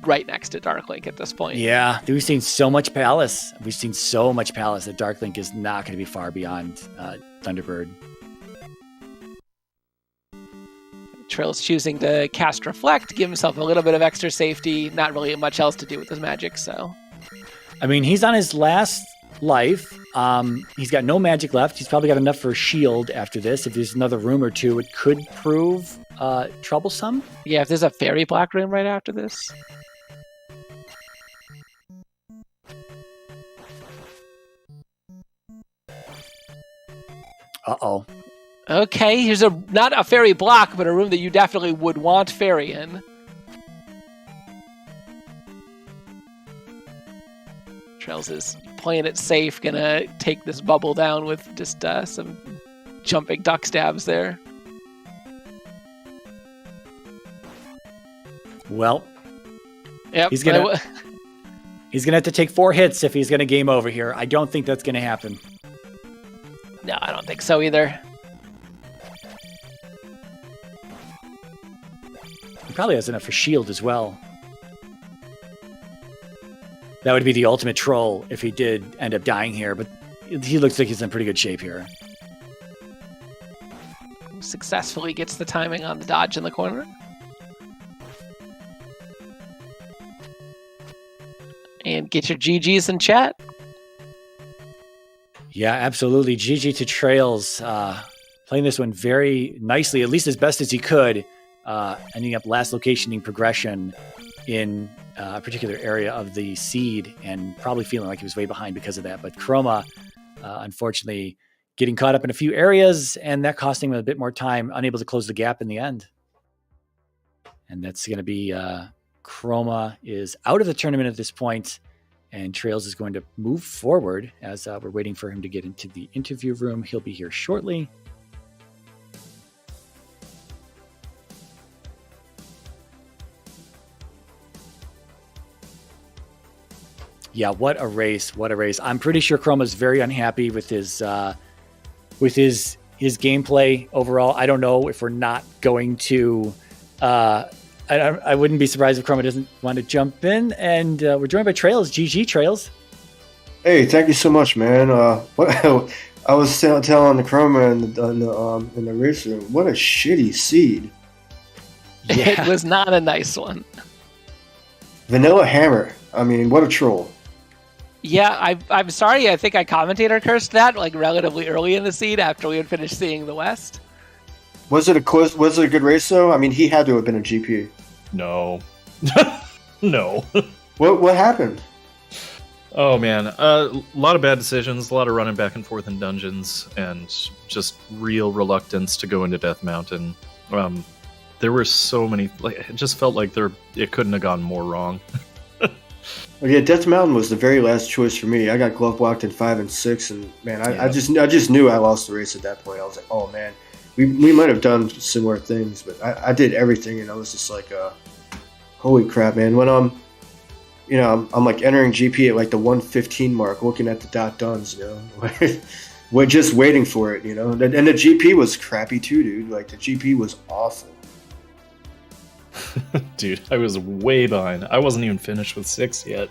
right next to Darklink at this point. Yeah, we've seen so much Palace. We've seen so much Palace that Darklink is not going to be far beyond Thunderbird. Trail's choosing to cast Reflect, give himself a little bit of extra safety. Not really much else to do with his magic, so... I mean, he's on his last life. He's got no magic left. He's probably got enough for a shield after this. If there's another room or two, it could prove troublesome. Yeah, if there's a fairy block room right after this... Uh-oh. Okay, here's not a fairy block, but a room that you definitely would want fairy in. Trails is playing it safe, gonna take this bubble down with just some jumping duck stabs there. Well, yep, he's gonna He's going to have to take 4 hits if he's going to game over here. I don't think that's going to happen. No, I don't think so either. He probably has enough for shield as well. That would be the ultimate troll if he did end up dying here, but he looks like he's in pretty good shape here. Successfully gets the timing on the dodge in the corner. And get your GGs in chat. Yeah, absolutely. GG to traiLZ. Playing this one very nicely, at least as best as he could. Ending up last locationing progression in a particular area of the seed and probably feeling like he was way behind because of that. But Chroma, unfortunately, getting caught up in a few areas and that costing him a bit more time, unable to close the gap in the end. And that's going to be Chroma is out of the tournament at this point, and traiLZ is going to move forward as we're waiting for him to get into the interview room. He'll be here shortly. Yeah, what a race! What a race! I'm pretty sure Chroma's very unhappy with his gameplay overall. I don't know if we're not going to. I wouldn't be surprised if Chroma doesn't want to jump in. And we're joined by traiLZ. GG, traiLZ. Hey, thank you so much, man. What I was telling the Chroma in the race room, what a shitty seed. Yeah. It was not a nice one. Vanilla Hammer. I mean, what a troll. Yeah, I'm sorry. I think I commentator cursed that like relatively early in the seed after we had finished seeing the West. Was it a good race though? I mean, he had to have been a GP. No. No. What happened? Oh man, a lot of bad decisions, a lot of running back and forth in dungeons, and just real reluctance to go into Death Mountain. There were so many. Like, it just felt like it couldn't have gone more wrong. Yeah, Death Mountain was the very last choice for me. I got glove blocked in 5 and 6, and man, I just knew I lost the race at that point. I was like, oh man, we might have done similar things, but I did everything, and I was just like, holy crap, man. When I'm like entering GP at like the 115 mark, looking at the .duns, we're just waiting for it, and the GP was crappy too, dude. Like the GP was awful. Dude, I was way behind. I wasn't even finished with 6 yet.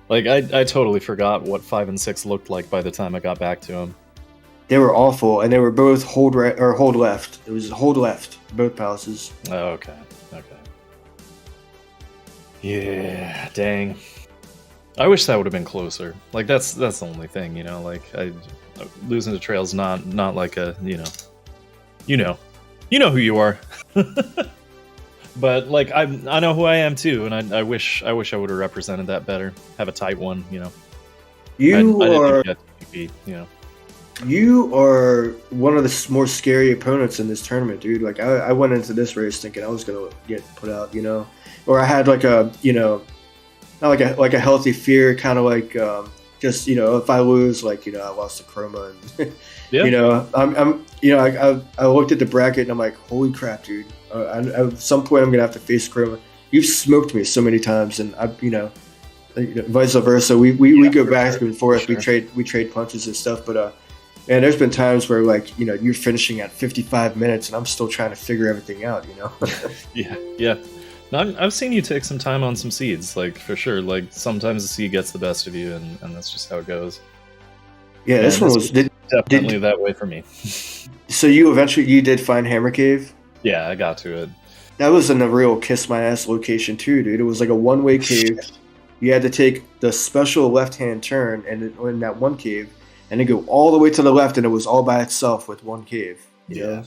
Like, I totally forgot what 5 and 6 looked like by the time I got back to them. They were awful, and they were both hold right or hold left. It was hold left, both palaces. Oh, okay. Yeah, dang. I wish that would have been closer. Like, that's the only thing, Like, losing to traiLZ not like a, you know who you are. But like I know who I am too, and I wish I would have represented that better. Have a tight one, You are one of the more scary opponents in this tournament, dude. Like I went into this race thinking I was gonna get put out, or I had like a, not like a healthy fear, kind of like just if I lose, like I lost to Chroma, and yeah. I looked at the bracket and I'm like, holy crap, dude. At some point, I'm gonna have to face Chroma. You've smoked me so many times, and vice versa. We go back and forth. Sure. We trade punches and stuff. But man, there's been times where like you're finishing at 55 minutes, and I'm still trying to figure everything out. Yeah. No, I've seen you take some time on some seeds, like for sure. Like sometimes the seed gets the best of you, and that's just how it goes. Yeah, and this one was definitely that way for me. So you did find Hammer Cave. Yeah, I got to it. That was in a real kiss my ass location too, dude. It was like a one-way cave. You had to take the special left-hand turn and in that one cave, and then go all the way to the left, and it was all by itself with one cave. Yeah,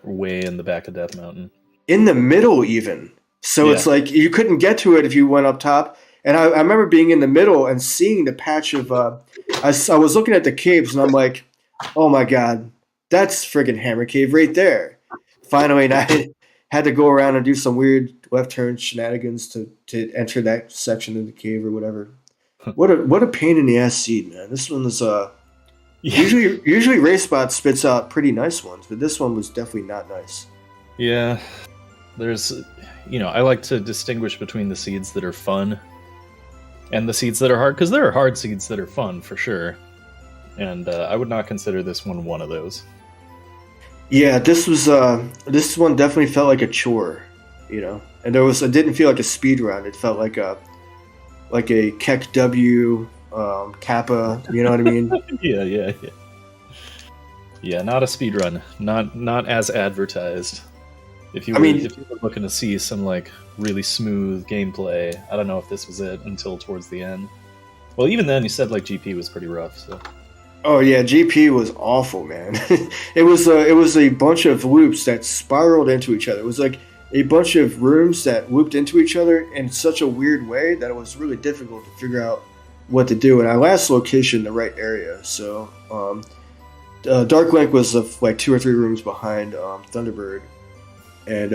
way in the back of Death Mountain. In the middle, even. So It's like you couldn't get to it if you went up top. And I remember being in the middle and seeing the patch of. I was looking at the caves, and I'm like, oh my god, that's friggin' Hammer Cave right there. Finally, and I had to go around and do some weird left turn shenanigans to enter that section of the cave or whatever. What a pain in the ass seed, man. This one was usually Race Spot spits out pretty nice ones, but this one was definitely not nice. Yeah, there's I like to distinguish between the seeds that are fun and the seeds that are hard, because there are hard seeds that are fun for sure. And I would not consider this one of those. Yeah, this one definitely felt like a chore, And it didn't feel like a speed run. It felt like a Keck W Kappa. You know what I mean? Yeah. Yeah, not a speed run. Not as advertised. If you were looking to see some like really smooth gameplay, I don't know if this was it until towards the end. Well, even then, you said like GP was pretty rough. So. Oh yeah, GP was awful, man. It was a bunch of loops that spiraled into each other. It was like a bunch of rooms that looped into each other in such a weird way that it was really difficult to figure out what to do. And I last location the right area, so Dark Link was like 2 or 3 rooms behind Thunderbird, and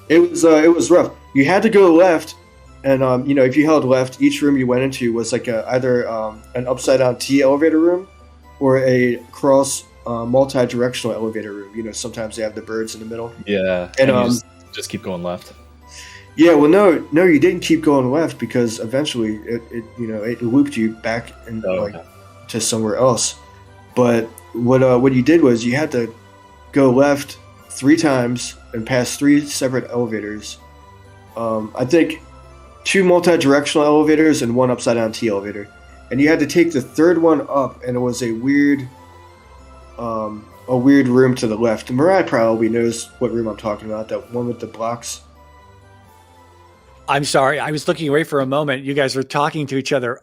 it was rough. You had to go left. And if you held left, each room you went into was like either an upside down T elevator room or a cross multi-directional elevator room. Sometimes they have the birds in the middle. Yeah, and you just keep going left. Yeah, well, no, you didn't keep going left because eventually it looped you back to somewhere else. But what you did was you had to go left 3 times and pass 3 separate elevators. I think 2 multi-directional elevators and 1 upside-down T elevator, and you had to take the 3rd one up, and it was a weird room to the left. Mariah probably knows what room I'm talking about. That one with the blocks. I'm sorry, I was looking away for a moment. You guys were talking to each other.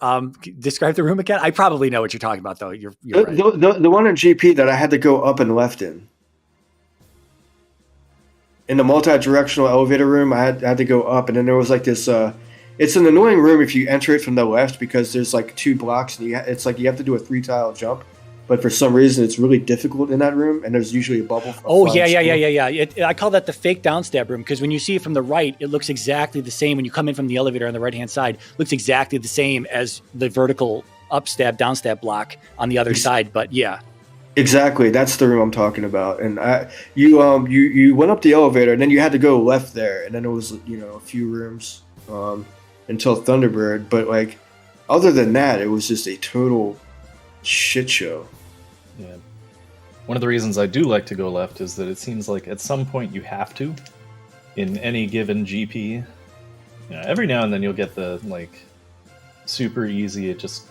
Describe the room again. I probably know what you're talking about, though. You're right. The one in GP that I had to go up and left in. In the multi-directional elevator room, I had to go up, and then there was like this. It's an annoying room if you enter it from the left because there's like 2 blocks, and it's like you have to do a 3-tile jump. But for some reason, it's really difficult in that room, and there's usually a bubble. Oh yeah. I call that the fake downstab room because when you see it from the right, it looks exactly the same. When you come in from the elevator on the right-hand side, it looks exactly the same as the vertical upstab, downstab block on the other side. But yeah. Exactly, that's the room I'm talking about. And you went up the elevator, and then you had to go left there, and then it was a few rooms until Thunderbird. But like, other than that, it was just a total shit show. Yeah. One of the reasons I do like to go left is that it seems like at some point you have to, in any given GP. Every now and then you'll get the like super easy. It just.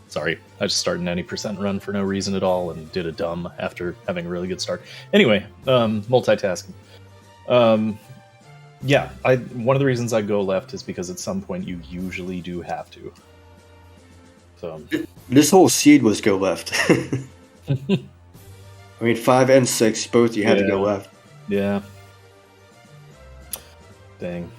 Sorry, I just started an 90% run for no reason at all and did a dumb after having a really good start. Anyway, multitasking. One of the reasons I go left is because at some point you usually do have to. So this whole seed was go left. I mean, 5 and 6, both you had to go left. Yeah. Dang.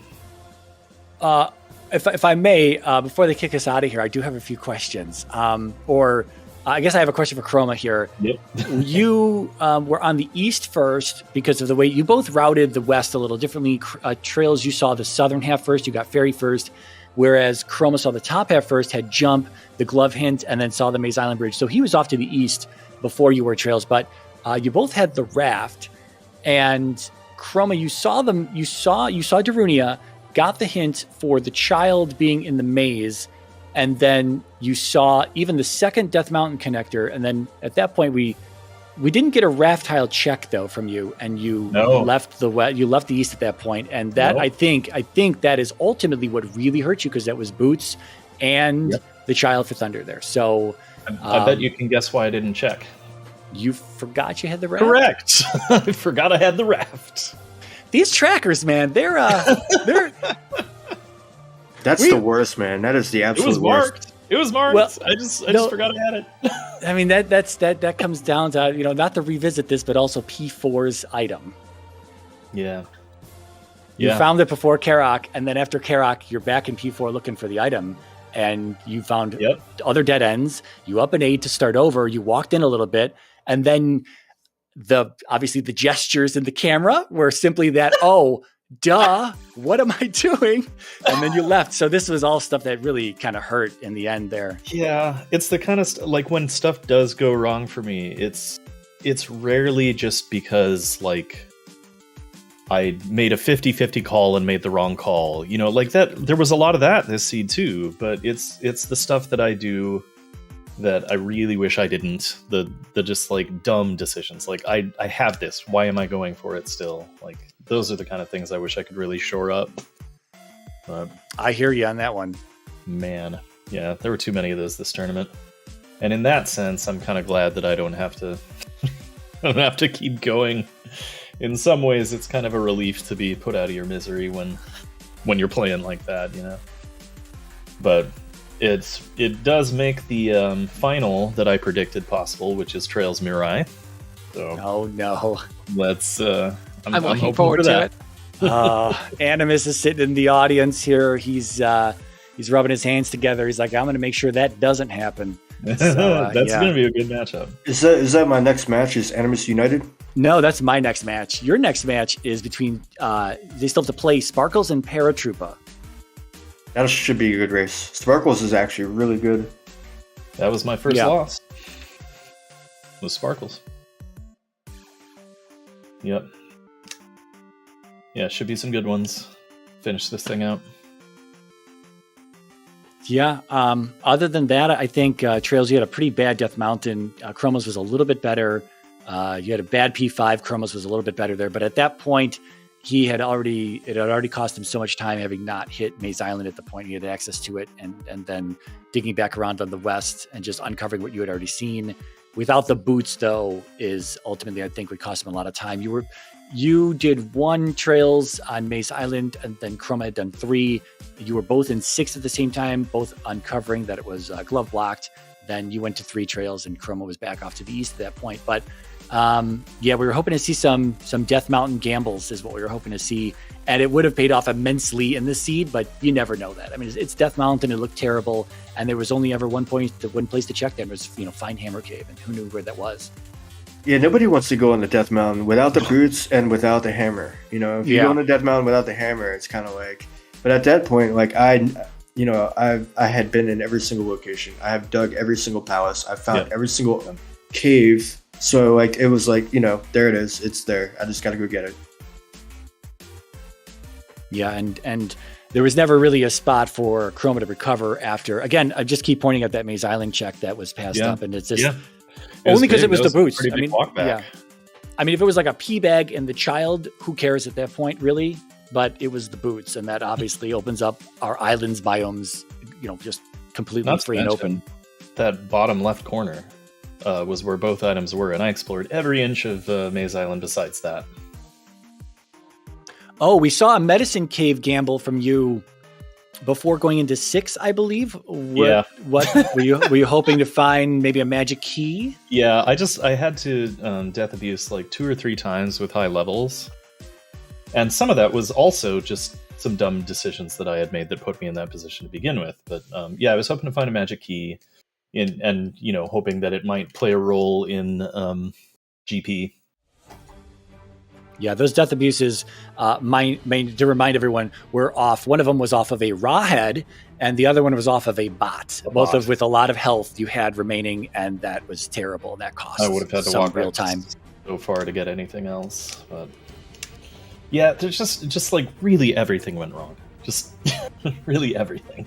If I may, before they kick us out of here, I do have a few questions. I guess I have a question for Chroma here. Yep. You were on the east first because of the way you both routed the west a little differently. Trails, you saw the southern half first, you got Fairy first, whereas Chroma saw the top half first, had Jump, the Glove Hint, and then saw the Maze Island Bridge. So he was off to the east before you were Trails, but you both had the raft. And Chroma, you saw Darunia, got the hint for the child being in the maze, and then you saw even the second Death Mountain connector, and then at that point we didn't get a raft tile check though from you, and you left the east at that point, and that I think that is ultimately what really hurt you because that was Boots and the child for Thunder there. So I bet you can guess why I didn't check. You forgot you had the raft? Correct. I forgot I had the raft. These trackers, man, they're That's the worst, man. That is the absolute worst. It was marked. Well, I just forgot I had it. I mean, that comes down to, not to revisit this, but also P4's item. Yeah. You found it before Karak, and then after Karak, you're back in P4 looking for the item, and you found other dead ends. You up an 8 to start over. You walked in a little bit, and then obviously the gestures in the camera were simply that, oh, duh, what am I doing? And then you left. So this was all stuff that really kind of hurt in the end there. Yeah, it's the kind of like when stuff does go wrong for me, it's rarely just because like I made a 50-50 call and made the wrong call. You know, like that. There was a lot of that this seed too, but it's the stuff that I do that I really wish I didn't. The just like dumb decisions. Like I have this. Why am I going for it still? Like those are the kind of things I wish I could really shore up. I hear you on that one. Man, yeah, there were too many of those this tournament. And in that sense, I'm kind of glad that I don't have to I don't have to keep going. In some ways, it's kind of a relief to be put out of your misery when you're playing like that, you know. But it does make the final that I predicted possible, which is traiLZ Mirai. So Oh no. let's. I'm looking forward to it. Animus is sitting in the audience here. He's rubbing his hands together. He's like, I'm going to make sure that doesn't happen. So, That's going to be a good matchup. Is that my next match? Is Animus United? No, that's my next match. Your next match is between, they still have to play Sparkles and Paratroopa. That should be a good race. Sparkles is actually really good. That was my first loss. Was Sparkles. Yep. Yeah, should be some good ones. Finish this thing out. Yeah. Other than that, I think traiLZ, you had a pretty bad Death Mountain. Chromos was a little bit better. You had a bad P5. Chromos was a little bit better there. But at that point, it had already cost him so much time having not hit Maze Island at the point he had access to it, and then digging back around on the west and just uncovering what you had already seen. Without the boots, though, is ultimately, I think, would cost him a lot of time. You did 1 trails on Maze Island, and then Chroma had done 3. You were both in 6 at the same time, both uncovering that it was glove blocked. Then you went to 3 trails, and Chroma was back off to the east at that point. But we were hoping to see some Death Mountain gambles is what we were hoping to see. And it would have paid off immensely in the seed, but you never know that. I mean, it's Death Mountain. It looked terrible. And there was only ever one place to check them was, find Hammer Cave. And who knew where that was? Yeah, nobody wants to go on the Death Mountain without the boots and without the hammer. If you go on the Death Mountain without the hammer, it's kind of like. But at that point, like I had been in every single location. I have dug every single palace. I found every single cave. So like it was like there it is. It's there. I just got to go get it. Yeah, and there was never really a spot for Chroma to recover after. Again, I just keep pointing at that Maze Island check that was passed up, and it's just. Yeah. Only because it was the boots. I mean, if it was like a pee bag and the child, who cares at that point, really? But it was the boots, and that obviously opens up our islands biomes, just completely free and open. That bottom left corner was where both items were, and I explored every inch of Maze Island besides that. Oh, we saw a medicine cave gamble from you before going into 6, I believe. What were you hoping to find? Maybe a magic key? Yeah, I had to death abuse like 2 or 3 times with high levels, and some of that was also just some dumb decisions that I had made that put me in that position to begin with. But I was hoping to find a magic key, and hoping that it might play a role in GP. Yeah, those death abuses, to remind everyone, were off. One of them was off of a Rawhead, and the other one was off of a bot. Both of with a lot of health you had remaining, and that was terrible. That cost I would have had to some walk real time so far to get anything else. But yeah, there's just like really everything went wrong. Just really everything.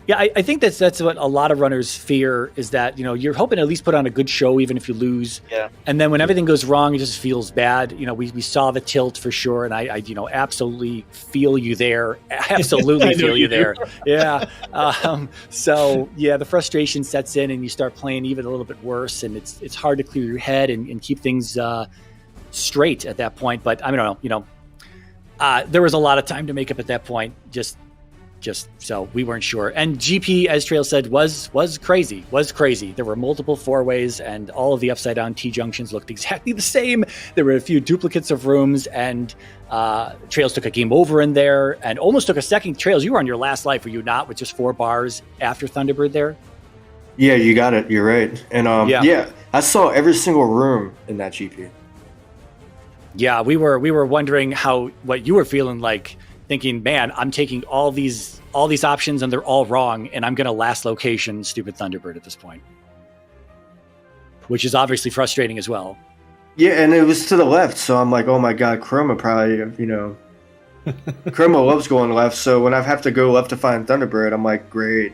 Yeah, I think that's what a lot of runners fear is that, you're hoping to at least put on a good show even if you lose. Yeah. And then when everything goes wrong, it just feels bad. We saw the tilt for sure, and I absolutely feel you there. Absolutely feel you there. Yeah. The frustration sets in and you start playing even a little bit worse, and it's hard to clear your head and keep things straight at that point. But I don't know, there was a lot of time to make up at that point. Just so we weren't sure. And GP, as traiLZ said, was crazy. There were multiple 4-ways, and all of the upside down T-junctions looked exactly the same. There were a few duplicates of rooms, and traiLZ took a game over in there and almost took a second. traiLZ, you were on your last life, were you not, with just 4 bars after Thunderbird there? Yeah, you got it. You're right. And I saw every single room in that GP. Yeah, we were wondering what you were feeling like, thinking, man, I'm taking all these options and they're all wrong, and I'm going to last location stupid Thunderbird at this point, which is obviously frustrating as well. Yeah, and it was to the left, so I'm like, oh my god, Chroma probably, Chroma loves going left, so when I have to go left to find Thunderbird, I'm like, great.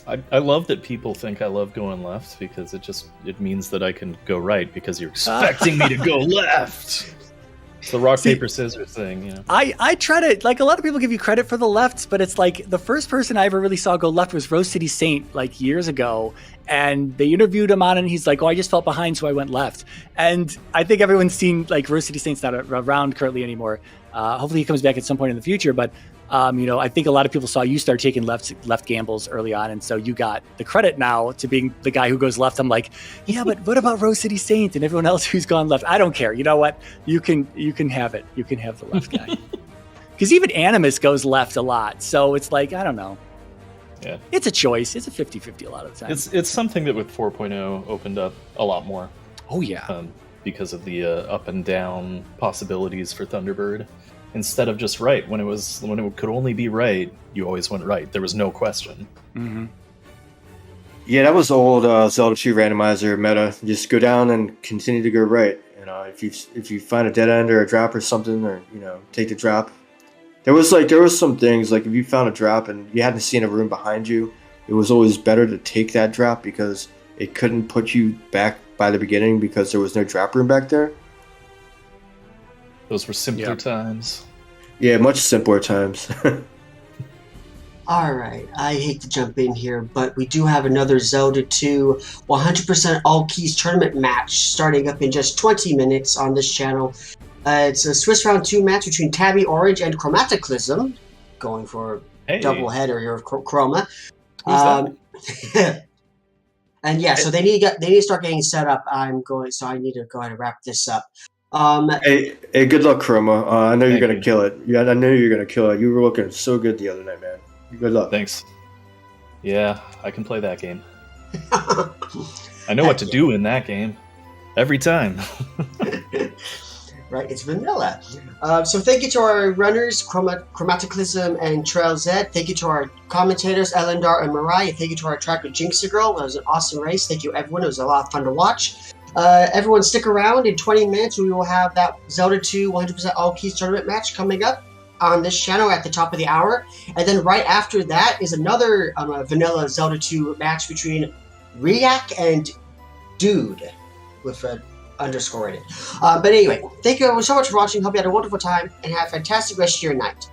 I love that people think I love going left because it means that I can go right because you're expecting me to go left. It's the rock, paper, scissors thing, you know. I try to, like, a lot of people give you credit for the lefts, but it's like the first person I ever really saw go left was Rose City Saint, like, years ago. And they interviewed him on it, and he's like, oh, I just felt behind, so I went left. And I think everyone's seen, like, Rose City Saint's not around currently anymore. Hopefully he comes back at some point in the future. But, I think a lot of people saw you start taking left gambles early on. And so you got the credit now to being the guy who goes left. I'm like, yeah, but what about Rose City Saint and everyone else who's gone left? I don't care. You know what? You can have it. You can have the left guy. Because even Animus goes left a lot. So it's like, I don't know. Yeah. It's a choice. It's a 50-50 a lot of the time. It's something that with 4.0 opened up a lot more. Oh, yeah. Because of the up and down possibilities for Thunderbird. Instead of just right, when it could only be right, you always went right. There was no question. Mm-hmm. Yeah, that was old Zelda 2 randomizer meta. Just go down and continue to go right. If you find a dead end or a drop or something, or take the drop. There was some things like if you found a drop and you hadn't seen a room behind you, it was always better to take that drop because it couldn't put you back by the beginning because there was no drop room back there. Those were simpler times. Yeah, much simpler times. All right, I hate to jump in here, but we do have another Zelda 2 100% all keys tournament match starting up in just 20 minutes on this channel. It's a Swiss Round 2 match between Tabby Orange and Chromataclysm, going for double header here of Chroma. And yeah, so they need to start getting set up. I need to go ahead and wrap this up. Hey, good luck, Chroma. I know you're gonna kill it. Yeah, I know you're gonna kill it. You were looking so good the other night, man. Good luck. Thanks. Yeah, I can play that game. I know what to do in that game every time. Right, it's vanilla. So thank you to our runners, Chromataclysm and traiLZ. Thank you to our commentators, Elendar and Mariah. Thank you to our tracker, Jinxie Girl. It was an awesome race. Thank you, everyone. It was a lot of fun to watch. Everyone stick around. In 20 minutes, we will have that Zelda 2 100% all keys tournament match coming up on this channel at the top of the hour. And then right after that is another vanilla Zelda 2 match between Riak and Dude with an underscore in it. But anyway, thank you so much for watching. Hope you had a wonderful time and have a fantastic rest of your night.